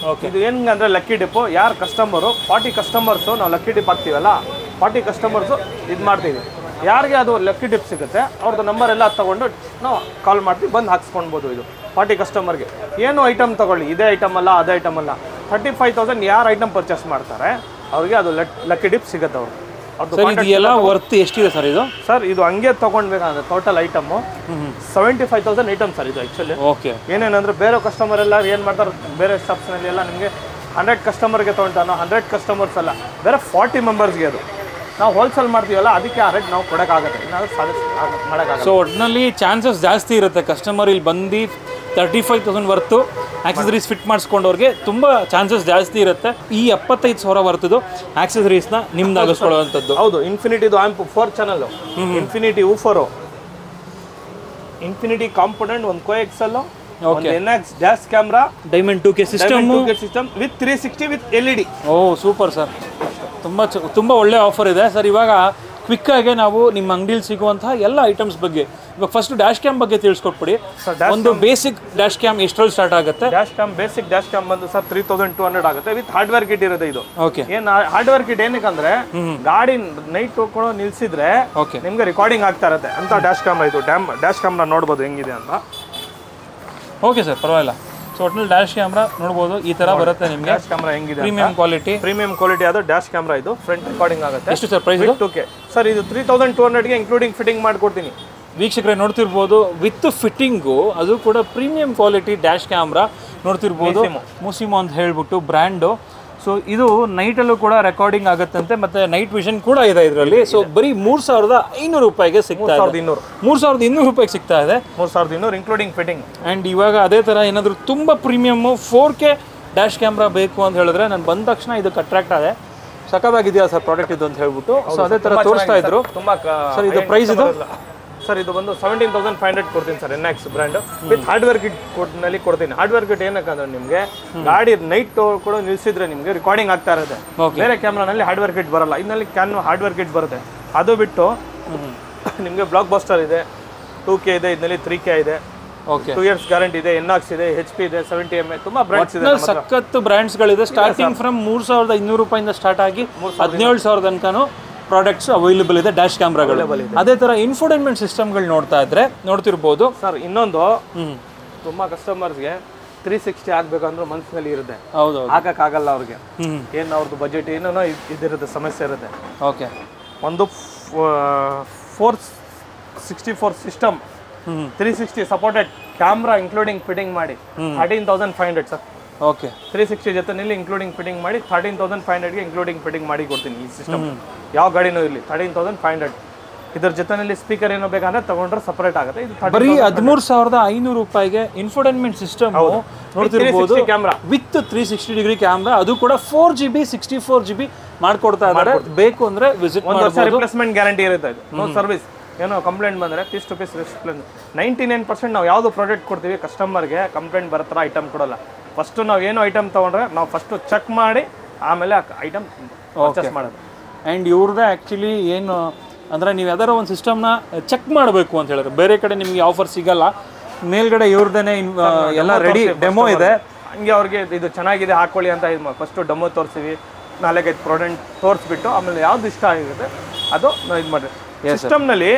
ಇದು ಏನಂದ್ರೆ ಲಕ್ಕಿ ಡಿಪ್ಪು. ಯಾರು ಕಸ್ಟಮರು 40 ಕಸ್ಟಮರ್ಸು ನಾವು ಲಕ್ಕಿ ಡಿಪ್ ಹಾಕ್ತೀವಲ್ಲ, 40 ಕಸ್ಟಮರ್ಸು ಇದು ಮಾಡ್ತೀವಿ. ಯಾರಿಗೆ ಅದು ಲಕ್ಕಿ ಡಿಪ್ ಸಿಗುತ್ತೆ ಅವ್ರದ್ದು ನಂಬರ್ ಎಲ್ಲ ತೊಗೊಂಡು ನಾವು ಕಾಲ್ ಮಾಡ್ತೀವಿ, ಬಂದು ಹಾಕ್ಸ್ಕೊಳ್ಬೋದು. ಇದು 40 ಕಸ್ಟಮರ್ಗೆ ಏನು ಐಟಮ್ ತೊಗೊಳ್ಳಿ, ಇದೇ ಐಟಮ್ ಅಲ್ಲ ಅದೇ ಐಟಮ್ ಅಲ್ಲ, 35,000 ಯಾರು ಐಟಮ್ ಪರ್ಚೇಸ್ ಮಾಡ್ತಾರೆ ಅವ್ರಿಗೆ ಅದು ಲಕ್ಕಿ ಡಿಪ್ ಸಿಗುತ್ತೆ. ಅವ್ರದ್ದು ಎಲ್ಲ ವರ್ತ್ ಎಷ್ಟಿದೆ ಸರ್ ಇದು? ಸರ್ ಇದು ಹಂಗೆ ತೊಗೊಂಡ್ಬೇಕಂದ್ರೆ ಟೋಟಲ್ ಐಟಮು 75,000 ಐಟಮ್ ಸರ್ ಇದು ಆ್ಯಕ್ಚುಲಿ. ಓಕೆ, ಏನೇನಂದ್ರೆ ಬೇರೆ ಕಸ್ಟಮರ್ ಎಲ್ಲ ಏನು ಮಾಡ್ತಾರೆ, ಬೇರೆ ಶಾಪ್ಸ್ನಲ್ಲಿ ಎಲ್ಲ ನಿಮಗೆ 100 ಕಸ್ಟಮರ್ಗೆ ತೊಗೊಳ್ತಾನೋ, 100 ಕಸ್ಟಮರ್ಸ್ ಅಲ್ಲ, ಬೇರೆ 40 ಮೆಂಬರ್ಸ್ಗೆ ಅದು ನಾವು ಹೋಲ್ಸೇಲ್ ಮಾಡ್ತೀವಲ್ಲ, ಅದಕ್ಕೆ ಆ ರೇಟ್ ನಾವು ಕೊಡೋಕ್ಕಾಗುತ್ತೆ, ಇನ್ನಾದ್ರೂ ಮಾಡೋಕ್ಕಾಗಲ್ಲ. ಸೊ ಒಟ್ಟಿನಲ್ಲಿ ಚಾನ್ಸಸ್ ಜಾಸ್ತಿ ಇರುತ್ತೆ ಕಸ್ಟಮರ್ ಇಲ್ಲಿ ಬಂದು 35,000 ವರ್ತು ಆಕ್ಸೆಸರೀಸ್ ಫಿಟ್ ಮಾಡಿಸ್ಕೊಂಡವ್ರಿಗೆ ತುಂಬ ಚಾನ್ಸಸ್ ಜಾಸ್ತಿ ಇರುತ್ತೆ. ಈ 75,000 ವರ್ತದ್ದು ಆಕ್ಸೆಸರೀಸ್ನ ನಿಮ್ದಾಗಿಸ್ಕೊಳ್ಳುವಂಥದ್ದು. ಹೌದು, ಇನ್ಫಿನಿಟಿದು amp 4 channel, infinity woofer, infinity component, ಒಂದು ಕೋಎಕ್ಸೆಲ್, ಒಂದು NX dash camera, diamond 2K system with 360 with LED. Oh super sir, ತುಂಬ ಒಳ್ಳೆ ಆಫರ್ ಇದೆ ಸರ್. ಇವಾಗ ಕ್ವಿಕ್ಕಾಗೆ ನಾವು ನಿಮ್ಮ ಅಂಗಡಿಲಿ ಸಿಗುವಂತಹ ಎಲ್ಲ ಐಟಮ್ಸ್ ಬಗ್ಗೆ ಇವಾಗ ಫಸ್ಟ್ ಡ್ಯಾಶ್ ಕ್ಯಾಮ್ ಬಗ್ಗೆ ತಿಳಿಸ್ಕೊಟ್ಬಿಡಿ. ಒಂದು ಬೇಸಿಕ್ ಡ್ಯಾಶ್ ಕ್ಯಾಮ್ ಎಷ್ಟರಲ್ಲಿ ಸ್ಟಾರ್ಟ್ ಆಗುತ್ತೆ? Dash cam basic dash cam ಬಂದು ಸರ್ 3200 ಆಗುತ್ತೆ ವಿತ್ ಹಾರ್ಡ್ವೇರ್ ಕಿಟ್ ಇರುತ್ತೆ ಇದು. ಓಕೆ, ಏನ್ ಹಾರ್ಡ್ವೇರ್ ಕಿಟ್ ಏನಕ್ಕಂದ್ರೆ ಗಾಡಿ ನೈಟ್ ಕೂಡ ನಿಲ್ಸಿದ್ರೆ ನಿಮ್ಗೆ ರೆಕಾರ್ಡಿಂಗ್ ಆಗ್ತಾ ಇರುತ್ತೆ ಅಂತ ಡ್ಯಾಶ್ ಕ್ಯಾಮ್ರಾ ಇದು. ಡ್ಯಾಶ್ ಕ್ಯಾಮ್ರಾ ನೋಡ್ಬೋದು ಹೆಂಗಿದೆ ಅಂತ. ಓಕೆ ಸರ್, ಪರವಾಗಿಲ್ಲ. ಸೊ ಒಟ್ಟಿನಲ್ಲಿ ಡ್ಯಾಶ್ ಕ್ಯಾಮ್ರಾ ನೋಡ್ಬೋದು, ಈ ತರ ಬರುತ್ತೆ ನಿಮಗೆ. ಡ್ಯಾಶ್ ಕ್ಯಾಮ್ರಾ ಹೆಂಗಿದೆ, ಪ್ರೀಮಿಯಂ ಕ್ವಾಲಿಟಿ ಅದು ಡ್ಯಾಶ್ ಕ್ಯಾಮ್ರಾ. ಇದು ಫ್ರಂಟ್ ರೆಕಾರ್ಡಿಂಗ್ ಆಗುತ್ತೆ. ಎಷ್ಟು ಸರ್ ಪ್ರೈಸ್? 2K sir. ಇದು 3200ಗೆ ಇನ್ಕ್ಲೂಡಿಂಗ್ ಫಿಟ್ಟಿಂಗ್ ಮಾಡ್ಕೊಡ್ತೀನಿ. ವೀಕ್ಷಕರೇ ನೋಡ್ತಿರ್ಬೋದು, ವಿತ್ ಫಿಟ್ಟಿಂಗು, ಅದು ಕೂಡ ಪ್ರೀಮಿಯಂ ಕ್ವಾಲಿಟಿ ಡ್ಯಾಶ್ ಕ್ಯಾಮ್ರಾ ನೋಡ್ತಿರ್ಬೋದು. ಮೂಸಿಮೋ ಅಂತ ಹೇಳ್ಬಿಟ್ಟು ಬ್ರ್ಯಾಂಡು. ಸೊ ಇದು ನೈಟಲ್ಲೂ ಕೂಡ ರೆಕಾರ್ಡಿಂಗ್ ಆಗುತ್ತಂತೆ, ಮತ್ತೆ ನೈಟ್ ವಿಷನ್ ಕೂಡ ಇದೆ ಇದರಲ್ಲಿ. ಸೊ ಬರೀ 3,500 ರೂಪಾಯಿಗೆ ಸಿಗ್ತಾ ಇದೆ. 3,200 ರೂಪಾಯಿಗೆ ಸಿಗ್ತಾ ಇದೆ. 3,200 ಇನ್ಕ್ಲೂಡಿಂಗ್ ಫಿಟ್ಟಿಂಗ್. ಆ್ಯಂಡ್ ಇವಾಗ ಅದೇ ಥರ ಏನಾದರೂ ತುಂಬ ಪ್ರೀಮಿಯಮ್ಮು 4K ಡ್ಯಾಶ್ ಕ್ಯಾಮ್ರಾ ಬೇಕು ಅಂತ ಹೇಳಿದ್ರೆ ನಾನು ಬಂದ ತಕ್ಷಣ ಇದಕ್ಕೆ ಅಟ್ರಾಕ್ಟ್ ಆದೆ. ಸಖತ್ತಾಗಿದೆಯಾ ಸರ್ ಪ್ರಾಡಕ್ಟ್ ಇದು ಅಂತ ಹೇಳ್ಬಿಟ್ಟು. ಸೊ ಅದೇ ಥರ ತೋರಿಸ್ತಾ ಇದ್ರು. ಸರ್ ಇದು ಪ್ರೈಸ್ ಇದು ಸರ್ ಇದು ಬಂದು 17,500 ಕೊಡ್ತೀನಿ sir. NX brand with hardware kit ನಲ್ಲಿ ಕೊಡ್ತೀನಿ. ಹಾರ್ಡ್ವೇರ್ ಕಿಟ್ ಏನಕ್ಕಂದ್ರೆ ನಿಮಗೆ ಗಾಡಿ ನೈಟ್ ಕೂಡ ನಿಲ್ಸಿದ್ರೆ ನಿಮಗೆ ರೆಕಾರ್ಡಿಂಗ್ ಆಗ್ತಾ ಇರುತ್ತೆ. ಬೇರೆ ಕ್ಯಾಮ್ರಾನಲ್ಲಿ ಹಾರ್ಡ್ವೇರ್ ಕಿಟ್ ಬರಲ್ಲ, ಇದರಲ್ಲಿ ಹಾರ್ಡ್ವೇರ್ ಕಿಟ್ ಬರುತ್ತೆ. ಅದು ಬಿಟ್ಟು ನಿಮಗೆ ಬ್ಲಾಕ್ ಬಸ್ಟರ್ ಇದೆ, 2K ಇದೆ, ಇದರಲ್ಲಿ 3K ಇದೆ. ಓಕೆ, 2 years ಗ್ಯಾರಂಟಿ ಇದೆ. ಎನ್ಆಕ್ಸ್ ಇದೆ, HP ಇದೆ, 70mm, ತುಂಬಾ ಬ್ರ್ಯಾಂಡ್ಸ್ ಇದೆ. ಸಖತ್ತು ಬ್ರ್ಯಾಂಡ್ಸ್ಗಳಿದೆ. ಸ್ಟಾರ್ಟಿಂಗ್ ಫ್ರಮ್ 3,200 ರೂಪಾಯಿಂದ ಸ್ಟಾರ್ಟ್ ಆಗಿ 17,000 ತನಕನೂ ಪ್ರಾಡಕ್ಟ್ಸ್ ಅವೈಲೇಬಲ್ ಇದೆ ಡ್ಯಾಶ್ ಕ್ಯಾಮ್ರಾಗಳು. ಅದೇ ತರ ಇನ್ಫೋಟೈನ್ಮೆಂಟ್ ಸಿಸ್ಟಮ್ಗಳು ನೋಡ್ತಿರ್ಬೋದು ಸರ್. ಇನ್ನೊಂದು ತುಂಬಾ ಕಸ್ಟಮರ್ಸ್ಗೆ 360 ಆಗ್ಬೇಕಂದ್ರೆ ಮನಸ್ಸಿನಲ್ಲಿ ಇರುತ್ತೆ. ಹೌದು, ಆಗಲ್ಲ ಅವ್ರಿಗೆ. ಏನು ಅವ್ರದ್ದು ಬಜೆಟ್ ಏನೇನೋ ಇದಿರುತ್ತೆ, ಸಮಸ್ಯೆ ಇರುತ್ತೆ. ಓಕೆ, ಒಂದು 464 system 360 supported camera including fitting ಮಾಡಿ 13,500 ಸರ್. ಓಕೆ, 360 ಜೊತೆನಲ್ಲಿ ಇನ್ಕ್ಲೂಡಿಂಗ್ ಫಿಟ್ಟಿಂಗ್ ಮಾಡಿ 13,500ಗೆ ಇನ್ಕ್ಲೂಡಿಂಗ್ ಫಿಟ್ಟಿಂಗ್ ಮಾಡಿ ಕೊಡ್ತೀನಿ. ಈ ಸಿಸ್ಟಮ್ ಯಾವ ಗಾಡಿನೂ ಇರಲಿ 13,500. ಇದ್ರ ಜೊತೆನಲ್ಲಿ ಸ್ಪೀಕರ್ ಏನೋ ಬೇಕಂದ್ರೆ ತಗೊಂಡ್ರೆ ಸಪರೇಟ್ ಆಗುತ್ತೆ. ಇದು ಬರೀ 13,500 ರೂಪಾಯಿಗೆ ಇನ್ಫೋಟೈನ್ಮೆಂಟ್ ಸಿಸ್ಟಮ್ ನೋಡ್ತಿರ್ಬೋದು. ಕ್ಯಾಮ್ರಾ ವಿತ್ 360 ಡಿಗ್ರಿ ಕ್ಯಾಮ್ರಾ, ಅದು ಕೂಡ 4GB 64GB ಮಾಡ್ಕೊಡ್ತಾ ಇದ್ದಾರೆ. ಬೇಕು ಅಂದ್ರೆ ವಿಸಿಟ್ ಮಾಡಬಹುದು. ರಿಪ್ಲೇಸ್ಮೆಂಟ್ ಗ್ಯಾರಂಟಿ ಇರುತ್ತೆ. ಇದು ನೋ ಸರ್ವಿಸ್. ಏನೋ ಕಂಪ್ಲೇಂಟ್ ಬಂದರೆ ಪೀಸ್ ಟು ಪೀಸ್ ರಿಪ್ಲೇಸ್. 99% ನಾವು ಯಾವುದು ಪ್ರಾಡಕ್ಟ್ ಕೊಡ್ತೀವಿ ಕಸ್ಟಮರ್ಗೆ ಕಂಪ್ಲೇಂಟ್ ಬರೋ ಐಟಮ್ ಕೊಡಲ್ಲ. ಫಸ್ಟು ನಾವು ಏನು ಐಟಮ್ ತೊಗೊಂಡ್ರೆ ನಾವು ಫಸ್ಟು ಚೆಕ್ ಮಾಡಿ ಆಮೇಲೆ ಐಟಮ್ ಪರ್ಚೇಸ್ ಮಾಡೋದು. ಆ್ಯಂಡ್ ಇವ್ರದ್ದೇ ಆ್ಯಕ್ಚುಲಿ ಏನು ಅಂದರೆ ನೀವು ಯಾವ್ದಾರ ಒಂದು ಸಿಸ್ಟಮ್ನ ಚೆಕ್ ಮಾಡಬೇಕು ಅಂತ ಹೇಳಿದ್ರೆ ಬೇರೆ ಕಡೆ ನಿಮಗೆ ಆಫರ್ ಸಿಗಲ್ಲ. ಮೇಲ್ಗಡೆ ಇವ್ರದೇ ಎಲ್ಲ ರೆಡಿ ಡೆಮೋ ಇದೆ. ಹಂಗೆ ಅವ್ರಿಗೆ ಇದು ಚೆನ್ನಾಗಿದೆ ಹಾಕೊಳ್ಳಿ ಅಂತ ಇದು ಫಸ್ಟು ಡೆಮೋ ತೋರಿಸ್ತೀವಿ. 4-5 ಪ್ರಾಡಕ್ಟ್ ತೋರಿಸ್ಬಿಟ್ಟು ಆಮೇಲೆ ಯಾವ್ದು ಇಷ್ಟ ಆಗಿರುತ್ತೆ ಅದು ನಾವು ಇದು ಮಾಡಿರಿ. ಸಿಸ್ಟಮ್ನಲ್ಲಿ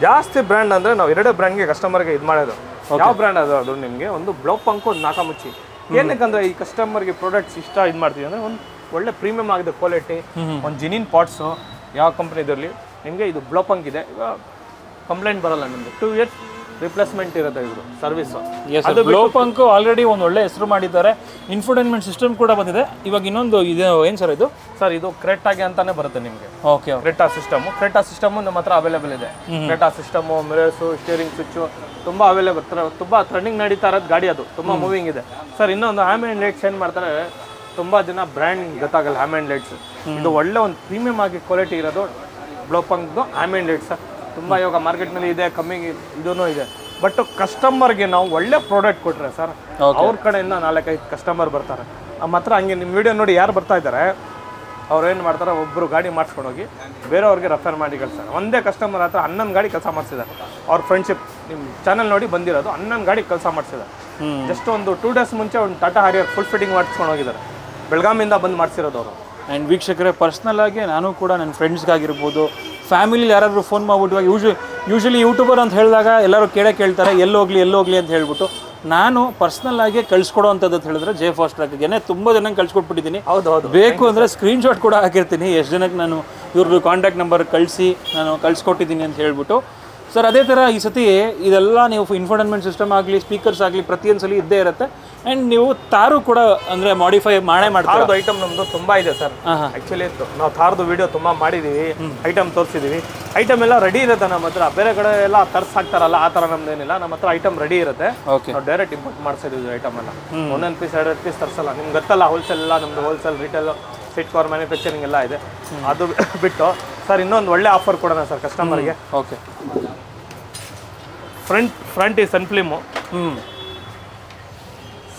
ಜಾಸ್ತಿ ಬ್ರ್ಯಾಂಡ್ ಅಂದರೆ ನಾವು 2 ಬ್ರ್ಯಾಂಡ್ಗೆ ಕಸ್ಟಮರ್ಗೆ ಇದು ಮಾಡೋದು. ಯಾವ ಬ್ರ್ಯಾಂಡ್ ಅದು ನಿಮಗೆ ಒಂದು ಬ್ಲೋಪಂಕು, ಒಂದು ನಾಕಾಮುಚ್ಚಿ. ಏನಕ್ಕಂದ್ರೆ ಈ ಕಸ್ಟಮರ್ಗೆ ಪ್ರಾಡಕ್ಟ್ಸ್ ಇಷ್ಟ ಇದು ಮಾಡ್ತೀವಿ ಅಂದರೆ ಒಂದು ಒಳ್ಳೆ ಪ್ರೀಮಿಯಮ್ ಆಗಿದೆ ಕ್ವಾಲಿಟಿ. ಒಂದು ಜಿನಿನ್ ಪಾಟ್ಸು ಯಾವ ಕಂಪ್ನಿದಲ್ಲಿ ನಿಮಗೆ ಇದು ಬ್ಲೋಪಂಕ್ ಇದೆ. ಇವಾಗ ಕಂಪ್ಲೇಂಟ್ ಬರಲ್ಲ ನಿಮಗೆ. 2 years ರಿಪ್ಲೇಸ್ಮೆಂಟ್ ಇರುತ್ತೆ ಇದು ಸರ್ವಿಸು. ಅದು ಬ್ಲೋಪಂಕ್ ಆಲ್ರೆಡಿ ಒಂದು ಒಳ್ಳೆ ಹೆಸರು ಮಾಡಿದ್ದಾರೆ. ಇನ್ಫೋಟೈನ್ಮೆಂಟ್ ಸಿಸ್ಟಮ್ ಕೂಡ ಬಂದಿದೆ. ಇವಾಗ ಇನ್ನೊಂದು ಇದೆ, ಏನು ಸರ್ ಇದು? ಸರ್ ಇದು ಕ್ರೆಟಾಗೆ ಅಂತಾನೆ ಬರುತ್ತೆ ನಿಮಗೆ. ಓಕೆ, ಕ್ರೆಟಾ ಸಿಸ್ಟಮು ನಮ್ಮ ಹತ್ರ ಅವೈಲೇಬಲ್ ಇದೆ. Creta system, mirrors, steering switch ತುಂಬ ಅವೈಲೇಬಲ್. ತುಂಬ ರನ್ನಿಂಗ್ ನಡೀತಾ ಇರೋದು ಗಾಡಿ, ಅದು ತುಂಬ ಮೂವಿಂಗ್ ಇದೆ. ಸರ್ ಇನ್ನೊಂದು ಆ್ಯಂಬಿಯಂಟ್ ಲೈಟ್ಸ್ ಏನು ಮಾಡ್ತಾರೆ, ತುಂಬ ಜನ ಬ್ರ್ಯಾಂಡ್ ಗೊತ್ತಾಗಲ್ಲ. ಆ್ಯಂಬಿಯಂಟ್ ಲೈಟ್ಸ್ ಇದು ಒಳ್ಳೆ ಒಂದು ಪ್ರೀಮಿಯಮ್ ಆಗಿ ಕ್ವಾಲಿಟಿ ಇರೋದು ಬ್ಲೋಪಂಕ್ದು ಆ್ಯಂಬಿಯಂಟ್ ಲೈಟ್ಸ್. ತುಂಬ ಇವಾಗ ಮಾರ್ಕೆಟ್ನಲ್ಲಿ ಇದೆ, ಕಮ್ಮಿ ಇದೂ ಇದೆ. ಬಟ್ ಕಸ್ಟಮರ್ಗೆ ನಾವು ಒಳ್ಳೆ ಪ್ರಾಡಕ್ಟ್ ಕೊಟ್ಟರೆ ಸರ್ ಅವ್ರ ಕಡೆಯಿಂದ 4-5 ಕಸ್ಟಮರ್ ಬರ್ತಾರೆ ನಮ್ಮ ಹತ್ರ. ಹಂಗೆ ನಿಮ್ಮ ವಿಡಿಯೋ ನೋಡಿ ಯಾರು ಬರ್ತಾ ಇದ್ದಾರೆ ಅವ್ರು ಏನು ಮಾಡ್ತಾರೆ, ಒಬ್ಬರು ಗಾಡಿ ಮಾಡಿಸ್ಕೊಂಡು ಹೋಗಿ ಬೇರೆಯವ್ರಿಗೆ ರೆಫರ್ ಮಾಡಿ ಕಳ್ತಾರೆ. ಒಂದೇ ಕಸ್ಟಮರ್ ಹತ್ರ 11 ಗಾಡಿ ಕೆಲಸ ಮಾಡಿಸಿದ್ದಾರೆ. ಅವ್ರ ಫ್ರೆಂಡ್ಶಿಪ್ ನಿಮ್ಮ ಚಾನಲ್ ನೋಡಿ ಬಂದಿರೋದು 11 ಗಾಡಿ ಕೆಲಸ ಮಾಡಿಸಿದ್ದಾರೆ. ಜಸ್ಟ್ ಒಂದು 2 days ಮುಂಚೆ ಒಂದು ಟಾಟಾ ಹಾರಿಯರ್ ಫುಲ್ ಫಿಟ್ಟಿಂಗ್ ಮಾಡಿಸ್ಕೊಂಡು ಹೋಗಿದ್ದಾರೆ. ಬೆಳಗಾಮಿಂದ ಬಂದು ಮಾಡಿಸಿರೋದು ಅವರು. ಆ್ಯಂಡ್ ವೀಕ್ಷಕರೇ, ಪರ್ಸ್ನಲ್ ಆಗಿ ನಾನು ಕೂಡ ನನ್ನ ಫ್ರೆಂಡ್ಸ್ಗಾಗಿರ್ಬೋದು, ಫ್ಯಾಮಿಲಿ ಯಾರಾದರೂ ಫೋನ್ ಮಾಡ್ಬಿಟ್ಟು, ಇವಾಗ ಯೂಶ್ವಲಿ ಯೂಟ್ಯೂಬರ್ ಅಂತ ಹೇಳಿದಾಗ ಎಲ್ಲರೂ ಕೇಳ್ತಾರೆ ಎಲ್ಲೋಗ್ಲಿ ಅಂತ ಹೇಳ್ಬಿಟ್ಟು. ನಾನು ಪರ್ಸ್ನಲ್ ಆಗಿ ಕಳ್ಸಿಕೊಡೋ ಅಂಥದ್ದು ಅಂತ ಹೇಳಿದ್ರೆ ಜೆ ಫಾಸ್ಟ್ ಟ್ರ್ಯಾಕ್ಗೆ ತುಂಬ ಜನಕ್ಕೆ ಕಳ್ಸಿಕೊಟ್ಬಿಟ್ಟಿದ್ದೀನಿ. ಹೌದು, ಬೇಕು ಅಂದರೆ ಸ್ಕ್ರೀನ್ಶಾಟ್ ಕೂಡ ಹಾಕಿರ್ತೀನಿ ಎಷ್ಟು ಜನಕ್ಕೆ ನಾನು ಇವ್ರದ್ದು ಕಾಂಟ್ಯಾಕ್ಟ್ ನಂಬರ್ ಕಳಿಸಿ ನಾನು ಕಳ್ಸಿಕೊಟ್ಟಿದ್ದೀನಿ ಅಂತ ಹೇಳ್ಬಿಟ್ಟು. ಸರ್ ಅದೇ ಥರ ಈ ಸತಿ ಇದೆಲ್ಲ ನೀವು ಇನ್ಫೋಟೈನ್ಮೆಂಟ್ ಸಿಸ್ಟಮ್ ಆಗಲಿ ಸ್ಪೀಕರ್ಸ್ ಆಗಲಿ ಪ್ರತಿಯೊಂದು ಸಲ ಇದ್ದೇ ಇರುತ್ತೆ ಆ್ಯಂಡ್ ನೀವು ತಾರು ಕೂಡ ಅಂದರೆ ಮಾಡಿಫೈ ಮಾಡ್ತೀವಿ. ಐಟಮ್ ನಮ್ದು ತುಂಬಾ ಇದೆ ಸರ್. ಆಕ್ಚುಲಿ ನಾವು ಥಾರ್ದು ವಿಡಿಯೋ ತುಂಬಾ ಮಾಡಿದೀವಿ, ಐಟಮ್ ತೋರಿಸಿದೀವಿ. ಐಟಮ್ ಎಲ್ಲ ರೆಡಿ ಇರುತ್ತೆ ನಮ್ಮ ಹತ್ರ. ಬೇರೆ ಕಡೆ ಎಲ್ಲ ತರ್ಸಾಕ್ತಾರಲ್ಲ ಆ ಥರ ನಮ್ದೇನಿಲ್ಲ. ನಮ್ಮ ಹತ್ರ ಐಟಮ್ ರೆಡಿ ಇರುತ್ತೆ. ನಾವು ಡೈರೆಕ್ಟ್ ಇಂಪೋರ್ಟ್ ಮಾಡಿಸಿದ್ವಿ ಐಟಮ್ ಎಲ್ಲ. ಒಂದೊಂದು ಪೀಸ್ 2 ಪೀಸ್ ತರ್ಸಲ್ಲ. ನಿಮ್ಗೆ ಗೊತ್ತಲ್ಲ ಹೋಲ್ಸೇಲ್ ಎಲ್ಲ ನಮ್ದು wholesale retail seat cover manufacturing ಎಲ್ಲ ಇದೆ. ಅದು ಬಿಟ್ಟು ಸರ್ ಇನ್ನೊಂದು ಒಳ್ಳೆ ಆಫರ್ ಕೊಡೋಣ ಸರ್ ಕಸ್ಟಮರ್ಗೆ. ಓಕೆ, ಫ್ರಂಟ್ ಈ ಸನ್ ಫಿಲ್ಮು,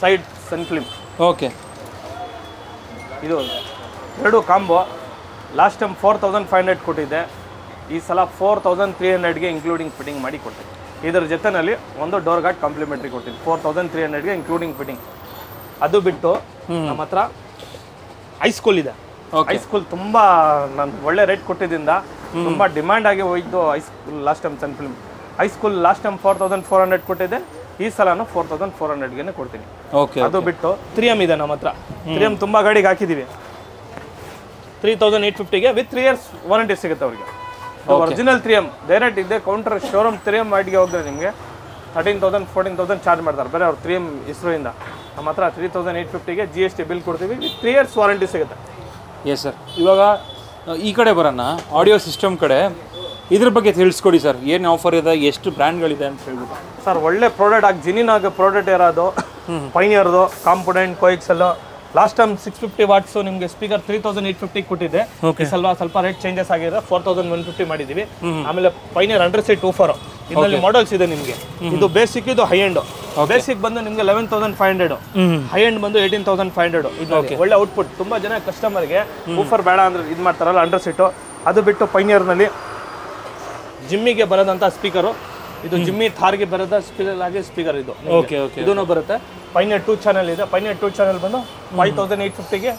ಸೈಡ್ ಸನ್ ಫಿಲ್ಮ್. ಓಕೆ, ಇದು 2 ಕಾಂಬೋ. ಲಾಸ್ಟ್ ಟೈಮ್ 4500 ಕೊಟ್ಟಿದ್ದೆ. ಈ ಸಲ 4300ಗೆ ಇನ್ಕ್ಲೂಡಿಂಗ್ ಫಿಟ್ಟಿಂಗ್ ಮಾಡಿ ಕೊಡ್ತೀನಿ. ಇದರ ಜೊತೆನಲ್ಲಿ ಒಂದು ಡೋರ್ ಗಾರ್ಡ್ ಕಾಂಪ್ಲಿಮೆಂಟ್ರಿ ಕೊಡ್ತೀನಿ 4300ಗೆ ಇನ್ಕ್ಲೂಡಿಂಗ್ ಫಿಟ್ಟಿಂಗ್. ಅದು ಬಿಟ್ಟು ನಮ್ಮ ಹತ್ರ ಐಸ್ಕೂಲ್ ಇದೆ. ಐಸ್ಕೂಲ್ ತುಂಬ ನಾನು ಒಳ್ಳೆ ರೇಟ್ ಕೊಟ್ಟಿದ್ದರಿಂದ ತುಂಬ ಡಿಮ್ಯಾಂಡ್ ಆಗಿ ಹೋಯ್ತು ಐಸ್ಕೂಲ್. ಲಾಸ್ಟ್ ಟೈಮ್ ಸನ್ ಫಿಲ್ಮ್ ಐಸ್ಕೂಲ್ ಲಾಸ್ಟ್ ಟೈಮ್ 4400 ಕೊಟ್ಟಿದ್ದೆ. ಈ ಸಲನೂ 4400ಗೆ ಕೊಡ್ತೀನಿ. ಓಕೆ, ಅದು ಬಿಟ್ಟು 3M ಇದೆ ನಮ್ಮ ಹತ್ರ. 3M ತುಂಬ ಗಾಡಿಗೆ ಹಾಕಿದ್ದೀವಿ. 3850ಗೆ ವಿತ್ 3 years ವಾರಂಟಿ ಸಿಗುತ್ತೆ ಅವ್ರಿಗೆ. ಒರಿಜಿನಲ್ 3M ಡೈರೆಕ್ಟ್ ಇದೆ. ಕೌಂಟರ್ ಶೋರೂಮ್ 3M ಐಟಿಗೆ ಹೋದ್ರೆ ನಿಮಗೆ 13,000 14,000 ಚಾರ್ಜ್ ಮಾಡ್ತಾರೆ ಬೇರೆ ಅವ್ರು 3M ಇಸ್ರೋಯಿಂದ. ನಮ್ಮ ಹತ್ರ 3850ಗೆ GST ಬಿಲ್ ಕೊಡ್ತೀವಿ ವಿತ್ 3 years ವಾರಂಟಿ ಸಿಗುತ್ತೆ. Yes sir. ಇವಾಗ ಈ ಕಡೆ ಬರೋಣ, ಆಡಿಯೋ ಸಿಸ್ಟಮ್ ಕಡೆ. ಇದ್ರ ಬಗ್ಗೆ ತಿಳಿಸ್ಕೊಡಿ ಸರ್, ಏನು ಆಫರ್ ಇದೆ, ಎಷ್ಟು ಬ್ರ್ಯಾಂಡ್ಗಳಿದೆ ಅಂತ ಹೇಳ್ಬಿಟ್ಟು. ಸರ್ ಒಳ್ಳೆ ಪ್ರಾಡಕ್ಟ್ ಆಗಿ ಜಿನಿನಾಗ ಪ್ರಾಡಕ್ಟ್ ಇರೋದು ಪೈನಿಯರ್ದು ಕಾಂಪೊನೆಂಟ್ ಕೋಎಕ್ಸೆಲ್. ಲಾಸ್ಟ್ ಟೈಮ್ 650 ವಾಟ್ಸು ನಿಮಗೆ ಸ್ಪೀಕರ್ 3850 ಕೊಟ್ಟಿದ್ದೆ. ಈ ಸ್ವಲ್ಪ ರೇಟ್ ಚೇಂಜಸ್ ಆಗಿದೆ. 4150 ಮಾಡಿದ್ದೀವಿ. ಆಮೇಲೆ ಪೈನಿಯರ್ ಅಂಡರ್ ಸೀಟ್ ಊಫರ್ ಇದರಲ್ಲಿ ಮಾಡಲ್ಸ್ ಇದೆ ನಿಮಗೆ. ಇದು ಬೇಸಿಕ್, ಇದು ಹೈ ಎಂಡ್. ಬೇಸಿಕ್ ಬಂದು ನಿಮಗೆ 11,500, ಹೈ ಎಂಡ್ ಬಂದು 18,500. ಇದು ಒಳ್ಳೆ ಔಟ್ಪುಟ್. ತುಂಬಾ ಜನ ಕಸ್ಟಮರ್ಗೆ ಊಫರ್ ಬೇಡ ಅಂದ್ರೆ ಇದು ಮಾಡ್ತಾರಲ್ಲ ಅಂಡರ್ ಸೀಟು. ಅದು ಬಿಟ್ಟು ಪೈನಿಯರ್ನಲ್ಲಿ ಜಿಮ್ಮಿಗೆ ಬರೋದಂಥ ಸ್ಪೀಕರು. ಇದು ಜಿಮ್ಮಿ ಥಾರ್ಗೆ ಬರೋದ ಸ್ಪೀಕರ್ ಇದು. ಇದೂ ಬರುತ್ತೆ. ಪೈನಿಯರ್ 2 ಚಾನಲ್ ಇದೆ. ಪೈನಿಯರ್ 2 ಚಾನಲ್ ಬಂದು 5850ಗೆ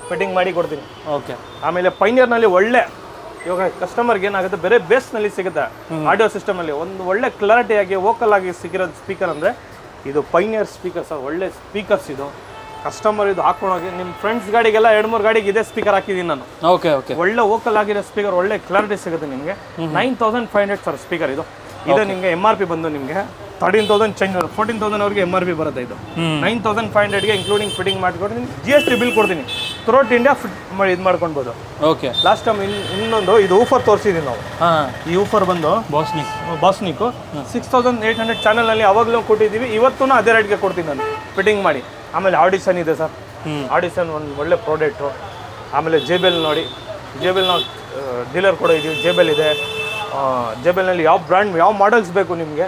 ಫಿಟ್ಟಿಂಗ್ ಮಾಡಿ ಕೊಡ್ತೀನಿ. ಓಕೆ. ಆಮೇಲೆ ಪೈನಿಯರ್ನಲ್ಲಿ ಒಳ್ಳೆ ಇವಾಗ ಕಸ್ಟಮರ್ಗೆ ಏನಾಗುತ್ತೆ ಬೇರೆ ಬೇಸ್ನಲ್ಲಿ ಸಿಗುತ್ತೆ. ಆಡಿಯೋ ಸಿಸ್ಟಮಲ್ಲಿ ಒಂದು ಒಳ್ಳೆ ಕ್ಲಾರಿಟಿಯಾಗಿ ವೋಕಲ್ ಆಗಿ ಸಿಗಿರೋದು ಸ್ಪೀಕರ್ ಅಂದರೆ ಇದು ಪೈನಿಯರ್ ಸ್ಪೀಕರ್ ಸರ್. ಒಳ್ಳೆ ಸ್ಪೀಕರ್ಸ್ ಇದು. ಕಸ್ಟಮರ್ ಇದು ಹಾಕೊಂಡೋಗಿ ನಿಮ್ಮ ಫ್ರೆಂಡ್ಸ್ ಗಾಡಿಗೆಲ್ಲ 2-3 ಗಾಡಿಗೆ ಇದೇ ಸ್ಪೀಕರ್ ಹಾಕಿದ್ದೀನಿ ನಾನು. Okay, okay. ಒಳ್ಳೆ ವೋಕಲ್ ಆಗಿರೋ ಸ್ಪೀಕರ್, ಒಳ್ಳೆ ಕ್ಲಾರಿಟಿ ಸಿಗುತ್ತೆ ನಿಮಗೆ. 9500 ಸರ್ ಸ್ಪೀಕರ್ ಇದು. ಇದು ನಿಮಗೆ MRP ಬಂದು ನಿಮಗೆ 13,000 ಚೇಂಜ್ 14,000 ಅವ್ರಿಗೆ MRP ಬರುತ್ತೆ. ಇದು 9500ಗೆ ಇನ್ಕ್ಲೂಡಿಂಗ್ ಫಿಟ್ಟಿಂಗ್ ಮಾಡಿಕೊಡ್ತೀನಿ. GST ಬಿಲ್ ಕೊಡ್ತೀನಿ. ಥ್ರೂಔಟ್ ಇಂಡಿಯಾ ಫಿಟ್ ಮಾಡಿ ಇದು ಮಾಡ್ಕೊಳ್ಬೋದು. ಓಕೆ. ಲಾಸ್ಟ್ ಟೈಮ್ ಇನ್ನೊಂದು ಇದು ಊಫರ್ ತೋರಿಸಿದ್ದೀವಿ ನಾವು. ಈ ಊಫರ್ ಬಂದು ಬಾಸ್ನಿಕ್ 6800 ಚಾನಲ್ನಲ್ಲಿ ಅವಾಗಲೂ ಕೊಟ್ಟಿದ್ದೀವಿ. ಇವತ್ತೂ ಅದೇ ರೇಟ್ಗೆ ಕೊಡ್ತೀನಿ ನಾನು ಫಿಟ್ಟಿಂಗ್ ಮಾಡಿ. ಆಮೇಲೆ ಆಡಿಷನ್ ಇದೆ ಸರ್. ಆಡಿಷನ್ ಒಂದು ಒಳ್ಳೆ ಪ್ರಾಡಕ್ಟು. ಆಮೇಲೆ JBL ನೋಡಿ, JBL ನಾವು ಡೀಲರ್ ಕೂಡ ಇದ್ದೀವಿ. JBL ಇದೆ. JBLನಲ್ಲಿ ಯಾವ ಬ್ರ್ಯಾಂಡ್ ಯಾವ ಮಾಡಲ್ಸ್ ಬೇಕು ನಿಮಗೆ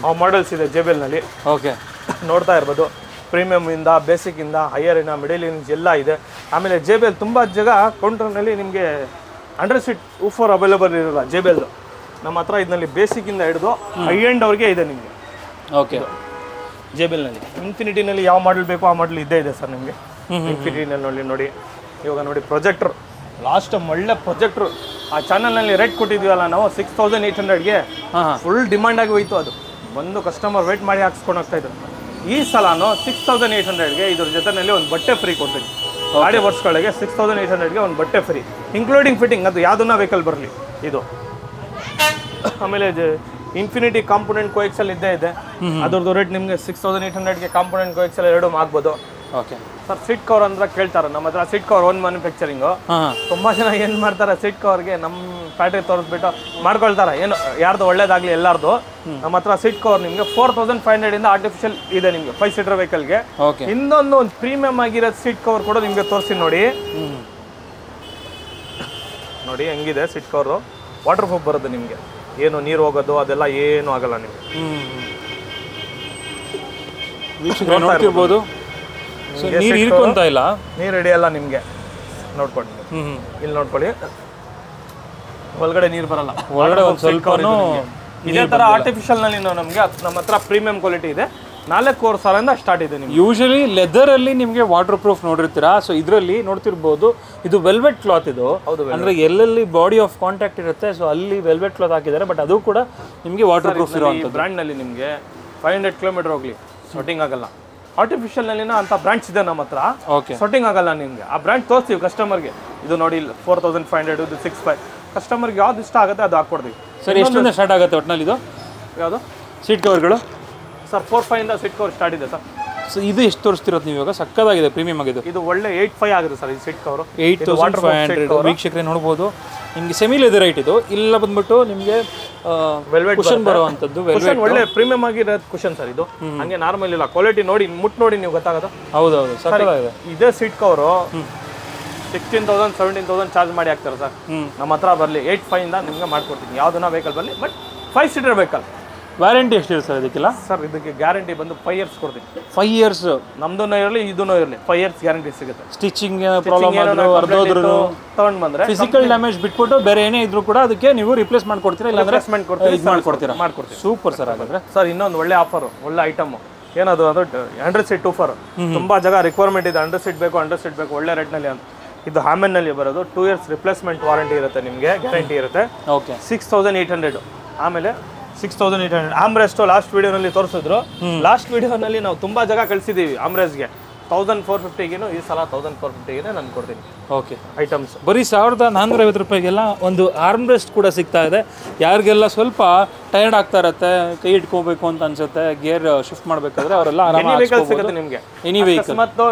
ಆ ಮಾಡಲ್ಸ್ ಇದೆ JBLನಲ್ಲಿ. ಓಕೆ, ನೋಡ್ತಾ ಇರ್ಬೋದು. ಪ್ರೀಮಿಯಮ್ ಇಂದ ಬೇಸಿಕ್ ಇಂದ ಹೈಯರ್ ಇಂದ ಮಿಡಲ್ ಇಂದ ಎಲ್ಲ ಇದೆ. ಆಮೇಲೆ JBL ತುಂಬ ಜಾಗ ಕೌಂಟರ್ನಲ್ಲಿ ನಿಮಗೆ ಅಂಡರ್ ಸೀಟ್ ಊಫರ್ ಅವೈಲೇಬಲ್ ಇರೋಲ್ಲ JBL. ನಮ್ಮ ಹತ್ರ ಇದರಲ್ಲಿ ಬೇಸಿಕ್ ಇಂದ ಹಿಡಿದು ಹೈ ಎಂಡ್ ಅವ್ರಿಗೆ ಇದೆ ನಿಮಗೆ. ಓಕೆ. JBLನಲ್ಲಿ ಇನ್ಫಿನಿಟಿನಲ್ಲಿ ಯಾವ ಮಾಡಲ್ ಬೇಕೋ ಆ ಮಾಡಲ್ ಇದ್ದೇ ಇದೆ ಸರ್ ನಿಮಗೆ. ಇನ್ಫಿನಿಟಿನಲ್ಲಿ ನೋಡಿ ಇವಾಗ ನೋಡಿ ಪ್ರೊಜೆಕ್ಟರ್. ಲಾಸ್ಟ್ ಟೈಮ್ ಒಳ್ಳೆ ಪ್ರೊಜೆಕ್ಟ್ರು ಆ ಚಾನಲ್ನಲ್ಲಿ ರೇಟ್ ಕೊಟ್ಟಿದ್ವಲ್ಲ ನಾವು 6800ಗೆ ಫುಲ್ ಡಿಮ್ಯಾಂಡ್ ಆಗಿ ಹೋಯ್ತು. ಅದು ಬಂದು ಕಸ್ಟಮರ್ ವೇಟ್ ಮಾಡಿ ಹಾಕ್ಸ್ಕೊಂಡು ಹೋಗ್ತಾ ಇದ್ರು. ಈ ಸಲನೂ 6800ಗೆ ಇದ್ರ ಜೊತೆಯಲ್ಲಿ ಒಂದು ಬಟ್ಟೆ ಫ್ರೀ ಕೊಡ್ತೀನಿ. ಗಾಡಿ ವರ್ಷಗಳಿಗೆ 6800ಗೆ ಒಂದು ಬಟ್ಟೆ ಫ್ರೀ ಇನ್ಕ್ಲೂಡಿಂಗ್ ಫಿಟ್ಟಿಂಗ್. ಅದು ಯಾವುದನ್ನ ವೆಹಿಕಲ್ ಬರಲಿ ಇದು. ಆಮೇಲೆ ಇನ್ಫಿನಿಟಿ ಕಾಂಪೊನೆಂಟ್ ಕೋಎಕ್ಸೆಲ್ ಇದ್ದೇ ಇದೆ. ಅದ್ರದ್ದು ರೇಟ್ ನಿಮಗೆ 6800ಗೆ ಕಾಂಪೊನೆಂಟ್ ಕೋಎಕ್ಸೆಲ್ 2 ಆಗ್ಬೋದು. Okay sir. ಸೀಟ್ ಕವರ್ ಅಂದ್ರೆ ಕೇಳ್ತಾರೆ ನಮ್ಮ ಹತ್ರ. Seat cover own manufacturing. ತುಂಬ ಜನ ಏನು ಮಾಡ್ತಾರೆ ಸೀಟ್ ಕವರ್ಗೆ ನಮ್ಮ ಫ್ಯಾಕ್ಟ್ರಿ ತೋರಿಸ್ಬಿಟ್ಟು ಮಾಡ್ಕೊಳ್ತಾರೆ. ಏನು ಯಾರ್ದು ಒಳ್ಳೇದಾಗಲಿ ಎಲ್ಲಾರ್ದು. ನಮ್ಮ ಹತ್ರ ಸೀಟ್ ಕವರ್ ನಿಮಗೆ 4500 ಆರ್ಟಿಫಿಷಿಯಲ್ ಇದೆ ನಿಮಗೆ 5 ಸೀಟರ್ ವೆಹಿಕಲ್ಗೆ. ಇನ್ನೊಂದು ಒಂದು ಪ್ರೀಮಿಯಮ್ ಆಗಿರೋ ಸೀಟ್ ಕವರ್ ಕೂಡ ನಿಮಗೆ ತೋರಿಸಿ ನೋಡಿ. ನೋಡಿ ಹೆಂಗಿದೆ ಸೀಟ್ ಕವರು. ವಾಟರ್ ಪ್ರೂಫ್ ಬರುತ್ತೆ ನಿಮಗೆ. ಏನು ನೀರು ಹೋಗೋದು ಅದೆಲ್ಲ ಏನು ಆಗಲ್ಲ ನಿಮಗೆ. ನೋಡ್ತಿರ್ಬೋದು. ನೀರು ಹಿಡ್ಕೊಂತ ಇಲ್ಲ, ನೀರು ಹಿಡಿಯಲ್ಲ ನಿಮಗೆ. ನೋಡ್ಕೊಳ್ಳಿ, ಇಲ್ಲಿ ನೋಡ್ಕೊಳ್ಳಿ. ಒಳಗಡೆ ನೀರು ಬರಲ್ಲ. ಒಳಗಡೆ ಒಂದು ಸ್ವಲ್ಪ ಇದೇ ಥರ ಆರ್ಟಿಫಿಷಿಯಲ್ನಲ್ಲಿ ನಮಗೆ ನಮ್ಮ ಹತ್ರ ಪ್ರೀಮಿಯಂ ಕ್ವಾಲಿಟಿ ಇದೆ. 4,500 ಸ್ಟಾರ್ಟ್ ಇದೆ ನಿಮಗೆ. ಯೂಶಲಿ ಲೆದರಲ್ಲಿ ನಿಮಗೆ ವಾಟರ್ ಪ್ರೂಫ್ ನೋಡಿರ್ತೀರಾ. ಸೊ ಇದರಲ್ಲಿ ನೋಡ್ತಿರ್ಬೋದು ಇದು ವೆಲ್ವೆಟ್ ಕ್ಲಾತ್. ಇದು ಅಂದರೆ ಎಲ್ಲೆಲ್ಲಿ ಬಾಡಿ ಆಫ್ ಕಾಂಟ್ಯಾಕ್ಟ್ ಇರುತ್ತೆ ಸೊ ಅಲ್ಲಿ ವೆಲ್ವೆಟ್ ಕ್ಲಾತ್ ಹಾಕಿದ್ದಾರೆ. ಬಟ್ ಅದು ಕೂಡ ನಿಮಗೆ ವಾಟರ್ ಪ್ರೂಫ್ ಇರುವಂಥ ಬ್ರ್ಯಾಂಡ್ನಲ್ಲಿ ನಿಮಗೆ 500 ಕಿಲೋಮೀಟರ್ ಹೋಗಲಿ ಸೊಟ್ಟಿಂಗ್ ಆಗಲ್ಲ. ಆರ್ಟಿಫಿಷಿಯಲ್ನಲ್ಲಿನ ಅಂತ ಬ್ರ್ಯಾಂಡ್ಸ್ ಇದೆ ನಮ್ಮ ಹತ್ರ. ಓಕೆ. ಸೊಟ್ಟಿಂಗ್ ಆಗಲ್ಲ ನಿಮಗೆ. ಆ ಬ್ರ್ಯಾಂಡ್ ತೋರಿಸ್ತೀವಿ ಕಸ್ಟಮರ್ಗೆ. ಇದು ನೋಡಿ 4500, ಇದು 65. ಕಸ್ಟಮರ್ಗೆ ಯಾವ್ದು ಇಷ್ಟ ಆಗುತ್ತೆ ಅದು ಹಾಕ್ಕೊಡ್ತೀವಿ. ಸರ್ ಎಷ್ಟರಿಂದ ಸ್ಟಾರ್ಟ್ ಆಗುತ್ತೆ ಒಟ್ಟಿನಲ್ಲಿ ಇದು? ಯಾವುದು ಸೀಟ್ ಕವರ್ಗಳು ಸರ್ 4.5 ಸೀಟ್ ಕವರ್ ಸ್ಟಾರ್ಟ್ ಇದೆ ಸರ್. ಸೊ ಇದು ಎಷ್ಟು ತೋರಿಸ್ತಿರೋದು ನೀವು ಇವಾಗ? ಸಕ್ಕದಾಗಿದೆ, ಪ್ರೀಮಿಯಮ್ ಆಗಿದೆ. ಇದು ಒಳ್ಳೆ 8.5 ಆಗಿದೆ ಸರ್ ಈ ಸೀಟ್ ಕವರು. 8500 ವೀಕ್ಷಕರೇ ನೋಡ್ಬೋದು. ನಿಮಗೆ ಸೆಮಿ ಲೆದರ್ ರೈಟ್ ಇದು. ಇಲ್ಲ ಬಂದ್ಬಿಟ್ಟು ನಿಮಗೆ ವೆಲ್ವೆಟ್ ಕುಷನ್ ಬರುವಂಥದ್ದು. ಕುಷನ್ ಒಳ್ಳೆ ಪ್ರೀಮಿಯಂ ಆಗಿರೋ ಕುಷನ್ ಸರ್ ಇದು. ಹಂಗೆ ನಾರ್ಮಲ್ ಇಲ್ಲ, ಕ್ವಾಲಿಟಿ ನೋಡಿ ಮುಟ್ಟು ನೋಡಿ ನೀವು ಗೊತ್ತಾಗೋದು. ಹೌದೌದು ಸಕ್ಕದಾಗಿದೆ. ಇದೇ ಸೀಟ್ ಕವರು 16,000 17,000 ಚಾರ್ಜ್ ಮಾಡಿ ಹಾಕ್ತಾರೆ ಸರ್. ನಮ್ಮ ಹತ್ರ ಬರಲಿ 8.5 ಇಂದ ನಿಮ್ಗೆ ಮಾಡ್ಕೊಡ್ತೀನಿ. ಯಾವ್ದನ್ನ ವೆಹಿಕಲ್ ಬರಲಿ, ಬಟ್ 5 ಸೀಟರ್ ವೆಹಿಕಲ್. ವ್ಯಾರಂಟಿ ಎಷ್ಟಿದೆ ಸರ್ ಇದಕ್ಕೆಲ್ಲ? ಸರ್ ಇದಕ್ಕೆ ಗ್ಯಾರಂಟಿ ಬಂದು 5 ಇಯರ್ಸ್ ಕೊಡ್ತೀನಿ. 5 ಇಯರ್ಸ್ ನಮ್ದು ಇರಲಿ ಇದೂ ಇರಲಿ 5 ಇಯರ್ಸ್ ಗ್ಯಾರಂಟಿ ಸಿಗುತ್ತೆ. ಸ್ಟಿಚಿಂಗ್ ಪ್ರಾಬ್ಲಮ್ ಆದ್ರೂ ಅರ್ಧೋದ್ರೂ ತಗೊಂಡ್ ಬಂದ್ರೆ ಫಿಸಿಕಲ್ ಡ್ಯಾಮೇಜ್ ಬಿಟ್ಬಿಟ್ಟು ಬೇರೆ ಏನೇ ಇದ್ರೂ ಕೂಡ ಅದಕ್ಕೆ ನೀವು ರಿಪ್ಲೇಸ್ ಮಾಡ್ಕೊಡ್ತೀರಾ, ಇಲ್ಲಾಂದ್ರೆ ಮಾಡ್ಕೊಡ್ತೀರಾ? ಮಾಡ್ಕೊಡ್ತೀವಿ. Super sir. ಹಾಗಾದ್ರೆ ಸರ್ ಇನ್ನೊಂದು ಒಳ್ಳೆ ಆಫರ್, ಒಳ್ಳೆ ಐಟಮ್ ಏನದು ಅದು 100 ಸೀಟ್ ಟೂಫರ್. ತುಂಬಾ ಜನ ರಿಕ್ವೈರ್ಮೆಂಟ್ ಇದೆ, 100 ಸೀಟ್ ಬೇಕು 100 ಸೀಟ್ ಬೇಕು ಒಳ್ಳೆ ರೇಟ್ನಲ್ಲಿ ಅಂತ. ಇದು ಹಾಮೆನ್ನಲ್ಲಿ ಬರೋದು 2 ಇಯರ್ಸ್ ರಿಪ್ಲೇಸ್ಮೆಂಟ್ ವಾರಂಟಿ ಇರುತ್ತೆ, ನಿಮಗೆ ಗ್ಯಾರಂಟಿ ಇರುತ್ತೆ. ಓಕೆ 6800. ಆಮೇಲೆ 6800 ಆಮ್ರೆಸ್ಟು ಲಾಸ್ಟ್ ವಿಡಿಯೋನಲ್ಲಿ ತೋರಿಸಿದ್ರು. ಲಾಸ್ಟ್ ವಿಡಿಯೋನಲ್ಲಿ ನಾವು ತುಂಬಾ ಜಾಗ ಕಳಿಸಿದ್ದೀವಿ ಆಮ್ರೆಸ್ಗೆ. 1450ಗಿನೂ ಈ ಸಲ 1450ಗೆ ನಾನು ಕೊಡ್ತೀನಿ. ಓಕೆ ಐಟಮ್ಸ್ ಬರೀ 1450 ರೂಪಾಯಿಗೆಲ್ಲ ಒಂದು ಆರ್ಮ್ ರೆಸ್ಟ್ ಕೂಡ ಸಿಗ್ತಾ ಇದೆ. ಯಾರಿಗೆಲ್ಲ ಸ್ವಲ್ಪ ಟೈರ್ಡ್ ಆಗ್ತಾ ಇರುತ್ತೆ, ಕೈ ಇಟ್ಕೋಬೇಕು ಅಂತ ಅನ್ಸುತ್ತೆ, ಗೇರ್ ಶಿಫ್ಟ್ ಮಾಡಬೇಕಾದ್ರೆ ಅವರೆಲ್ಲ ಆರಾಮಾಗಿ ಸಿಗುತ್ತೆ ನಿಮಗೆ. ಎನಿ ವೆಹಿಕಲ್ ಮತ್ತು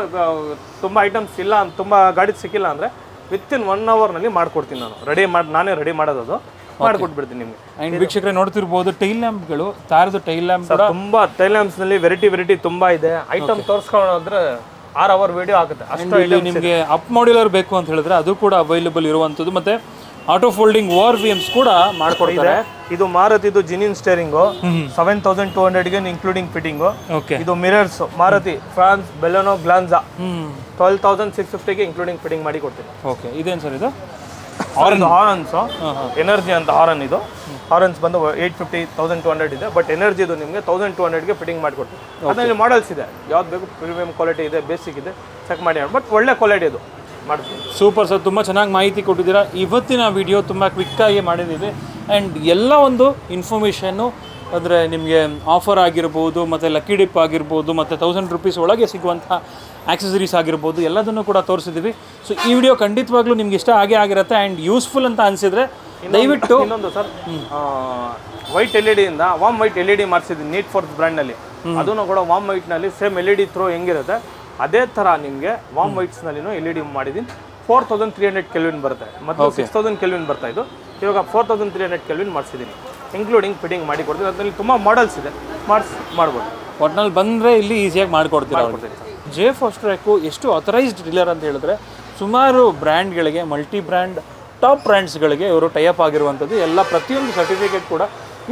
ತುಂಬಾ ಐಟಮ್ಸ್ ಇಲ್ಲ, ತುಂಬಾ ಗಾಡಿ ಸಿಕ್ಕಿಲ್ಲ ಅಂದ್ರೆ ವಿತಿನ್ 1 ಅವರ್ನಲ್ಲಿ ಮಾಡ್ಕೊಡ್ತೀನಿ ನಾನು. ನಾನೇ ರೆಡಿ ಮಾಡೋದು ಮಾಡ್ಕೊಟ್ಬಿಡ್ತೀನಿ ನಿಮ್ಗೆ. ಅಂಡ್ ವೀಕ್ಷಕರೇ ನೋಡ್ತಿರ್ಬೋದು ಟೈಲ್ ಲ್ಯಾಂಪ್ಗಳು, ತಾರದ ಟೈಲ್ ಲ್ಯಾಂಪ್ ತುಂಬಾ ಟೈಲ್ ಲ್ಯಾಂಪ್ಸ್ ನಲ್ಲಿ ವೆರೈಟಿ ತುಂಬಾ ಇದೆ. ಐಟಮ್ ತೋರಿಸ್ಕೊಂಡ್ರೆ 6 ಅವರ್ ವಿಡಿಯೋ ಆಗುತ್ತೆ. ಅಷ್ಟು ನಿಮಗೆ ಅಪ್ ಮಾಡ್ಯುಲರ್ ಬೇಕು ಅಂತ ಹೇಳಿದ್ರೆ ಅದು ಕೂಡ ಅವೈಲೇಬಲ್ ಇರುವಂಥದ್ದು. ಮತ್ತೆ ಆಟೋ ಫೋಲ್ಡಿಂಗ್ ORVMs ಕೂಡ ಮಾಡ್ಕೊಡ್ತಾರೆ. ಇದು ಮಾರುತಿದು ಜಿನಿನ್ ಸ್ಟೇರಿಂಗು 7200ಗೆ ಇನ್ಕ್ಲೂಡಿಂಗ್ ಫಿಟ್ಟಿಂಗು. ಇದು mirrors Maruti Fronx Baleno Glanza 12650ಗೆ ಇನ್ಕ್ಲೂಡಿಂಗ್ ಫಿಟ್ಟಿಂಗ್ ಮಾಡಿ ಕೊಡ್ತೀನಿ. ಓಕೆ ಇದೇನು ಸರ್ ಇದು? ಹಾರನ್ಸ್ ಎನರ್ಜಿ ಅಂತ ಹಾರನ್. ಇದು ಹಾರನ್ಸ್ ಬಂದು 850 1200 ಇದೆ, ಬಟ್ ಎನರ್ಜಿದು ನಿಮಗೆ 1200ಗೆ ಫಿಟ್ಟಿಂಗ್ ಮಾಡಿಕೊಡ್ತೀವಿ. ಅದರಲ್ಲಿ ಮಾಡಲ್ಸ್ ಇದೆ, ಯಾವ್ದು ಬೇಕು ಪ್ರೀಮಿಯಂ ಕ್ವಾಲಿಟಿ ಇದೆ, ಬೇಸಿಕ್ ಇದೆ, ಚೆಕ್ ಮಾಡಿ. ಬಟ್ ಒಳ್ಳೆ ಕ್ವಾಲಿಟಿ ಇದು ಮಾಡ್ತೀವಿ. ಸೂಪರ್ ಸರ್, ತುಂಬ ಚೆನ್ನಾಗಿ ಮಾಹಿತಿ ಕೊಟ್ಟಿದ್ದೀರಾ. ಇವತ್ತಿನ ವಿಡಿಯೋ ತುಂಬ ಕ್ವಿಕ್ಕಾಗಿ ಮಾಡಿದ್ದೀವಿ. ಆ್ಯಂಡ್ ಎಲ್ಲ ಒಂದು ಇನ್ಫಾರ್ಮೇಷನ್ನು ಅಂದರೆ ನಿಮಗೆ ಆಫರ್ ಆಗಿರ್ಬೋದು, ಮತ್ತು ಲಕ್ಕಿ ಡಿಪ್ ಆಗಿರ್ಬೋದು, ಮತ್ತು 1000 ರೂಪೀಸ್ ಒಳಗೆ ಸಿಗುವಂಥ ಆಕ್ಸೆಸರೀಸ್ ಆಗಿರ್ಬೋದು, ಎಲ್ಲದನ್ನು ಕೂಡ ತೋರಿಸಿದ್ದೀವಿ. ಸೊ ಈ ವಿಡಿಯೋ ಖಂಡಿತವಾಗ್ಲೂ ನಿಮ್ಗೆ ಇಷ್ಟ ಆಗಿರುತ್ತೆ ಆ್ಯಂಡ್ ಯೂಸ್ಫುಲ್ ಅಂತ ಅನಿಸಿದ್ರೆ ದಯವಿಟ್ಟು ಇನ್ನೊಂದು ಸರ್ ವೈಟ್ LED ಇಂದ ವಾಮ್ ವೈಟ್ LED ಮಾಡಿಸಿದ್ದೀನಿ ನೀಟ್ ಫೋರ್ಸ್ ಬ್ರ್ಯಾಂಡ್ನಲ್ಲಿ. ಅದನ್ನು ಕೂಡ ವಾಮ್ ವೈಟ್ನಲ್ಲಿ ಸೇಮ್ LED ಥ್ರೋ ಹೆಂಗಿರುತ್ತೆ ಅದೇ ಥರ ನಿಮಗೆ ವಾಮ್ ವೈಟ್ಸ್ನಲ್ಲಿನೂ LED ಮಾಡಿದ್ದೀನಿ. 4300 ಕೆಲ್ವಿನ್ ಬರುತ್ತೆ, ಮತ್ತು 6000 ಕೆಲ್ವಿನ್ ಬರ್ತಾ ಇದ್ದು. ಇವಾಗ 4300 ಕೆಲ್ವಿನ್ ಮಾಡಿಸಿದ್ದೀನಿ, ಇನ್ಕ್ಲೂಡಿಂಗ್ ಫಿಟ್ಟಿಂಗ್ ಮಾಡಿ ಕೊಡ್ತೀನಿ. ಅದರಲ್ಲಿ ತುಂಬ ಮಾಡೆಲ್ಸ್ ಇದೆ, ಮಾಡ್ಬೋದು. ಒಟ್ನಲ್ಲಿ ಬಂದರೆ ಇಲ್ಲಿ ಈಸಿಯಾಗಿ ಮಾಡಿಕೊಡ್ತೀರಾ. ಜೆ ಫಾಸ್ಟ್ ಟ್ರ್ಯಾಕು ಎಷ್ಟು ಅಥರೈಸ್ಡ್ ಡೀಲರ್ ಅಂತ ಹೇಳಿದ್ರೆ ಸುಮಾರು ಬ್ರ್ಯಾಂಡ್ಗಳಿಗೆ, ಮಲ್ಟಿ ಬ್ರ್ಯಾಂಡ್ ಟಾಪ್ ಬ್ರ್ಯಾಂಡ್ಸ್ಗಳಿಗೆ ಇವರು ಟೈಅಪ್ ಆಗಿರುವಂಥದ್ದು. ಎಲ್ಲ ಪ್ರತಿಯೊಂದು ಸರ್ಟಿಫಿಕೇಟ್ ಕೂಡ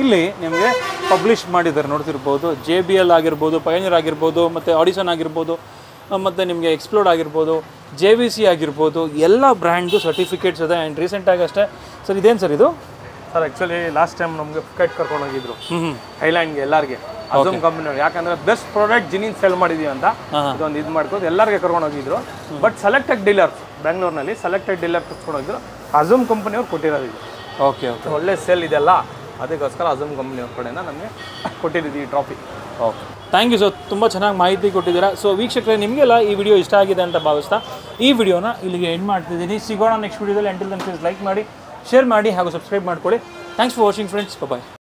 ಇಲ್ಲಿ ನಿಮಗೆ ಪಬ್ಲಿಷ್ ಮಾಡಿದ್ದಾರೆ. ನೋಡ್ತಿರ್ಬೋದು JBL ಆಗಿರ್ಬೋದು, ಪಯನಿಯರ್ ಆಗಿರ್ಬೋದು, ಮತ್ತು ಆಡಿಸನ್ ಆಗಿರ್ಬೋದು, ಮತ್ತು ನಿಮಗೆ ಎಕ್ಸ್ಪ್ಲೋರ್ಡ್ ಆಗಿರ್ಬೋದು, JVC ಆಗಿರ್ಬೋದು, ಎಲ್ಲ ಬ್ರ್ಯಾಂಡ್ದು ಸರ್ಟಿಫಿಕೇಟ್ಸ್ ಇದೆ. ಆ್ಯಂಡ್ ರೀಸೆಂಟಾಗಿ ಅಷ್ಟೇ ಸರ್ ಇದೇನು ಸರ್ ಇದು? ಸರ್ ಆ್ಯಕ್ಚುಲಿ ಲಾಸ್ಟ್ ಟೈಮ್ ನಮಗೆ ಫಿಕೆಟ್ ಕರ್ಕೊಂಡು ಹೋಗಿದ್ರು ಐಲ್ಯಾಂಡ್ಗೆ ಎಲ್ಲರಿಗೆ, ಅಜೂಮ್ ಕಂಪನಿಯವ್ರು. ಯಾಕಂದ್ರೆ ಬೆಸ್ಟ್ ಪ್ರಾಡಕ್ಟ್ ಜಿನಿನ್ ಸೇಲ್ ಮಾಡಿದೀವಿ ಅಂತ ಇದೊಂದು ಇದು ಮಾಡ್ಕೊಂಡು ಎಲ್ಲರಿಗೆ ಕರ್ಕೊಂಡು ಹೋಗಿದ್ರು. ಬಟ್ ಸೆಲೆಕ್ಟೆಡ್ ಡೀಲರ್ಸ್ ಬೆಂಗಳೂರಿನಲ್ಲಿ ಸೆಲೆಕ್ಟೆಡ್ ಡೀಲರ್ ಕರ್ಕೊಂಡು ಹೋಗಿದ್ರು. ಅಜೂಮ್ ಕಂಪನಿಯವ್ರು ಕೊಟ್ಟಿರೋದು ಇದು. ಓಕೆ ಓಕೆ ಒಳ್ಳೆ ಸೇಲ್ ಇದೆಲ್ಲ, ಅದಕ್ಕೋಸ್ಕರ ಅಜೂಮ್ ಕಂಪನಿಯವ್ರ ಕಡೆಯಿಂದ ನಮಗೆ ಕೊಟ್ಟಿದ್ದೀವಿ ಈ trophy. Okay thank you sir, ತುಂಬ ಚೆನ್ನಾಗಿ ಮಾಹಿತಿ ಕೊಟ್ಟಿದ್ದೀರಾ. ಸೊ ವೀಕ್ಷಕರೇ ನಿಮಗೆಲ್ಲ ಈ ವಿಡಿಯೋ ಇಷ್ಟ ಆಗಿದೆ ಅಂತ ಭಾವಿಸ್ತಾ ಈ ವಿಡಿಯೋನ ಇಲ್ಲಿಗೆ ಎಂಡ್ ಮಾಡ್ತಿದ್ದೀನಿ. ಸಿಗೋಣ ನೆಕ್ಸ್ಟ್ ವಿಡಿಯೋದಲ್ಲಿ. ಅಂಟಿಲ್ ದೆನ್ ಪ್ಲೀಸ್ ಲೈಕ್ ಮಾಡಿ, ಶೇರ್ ಮಾಡಿ ಹಾಗೂ ಸಬ್ಸ್ಕ್ರೈಬ್ ಮಾಡ್ಕೊಳ್ಳಿ. Thanks for watching friends. Bye.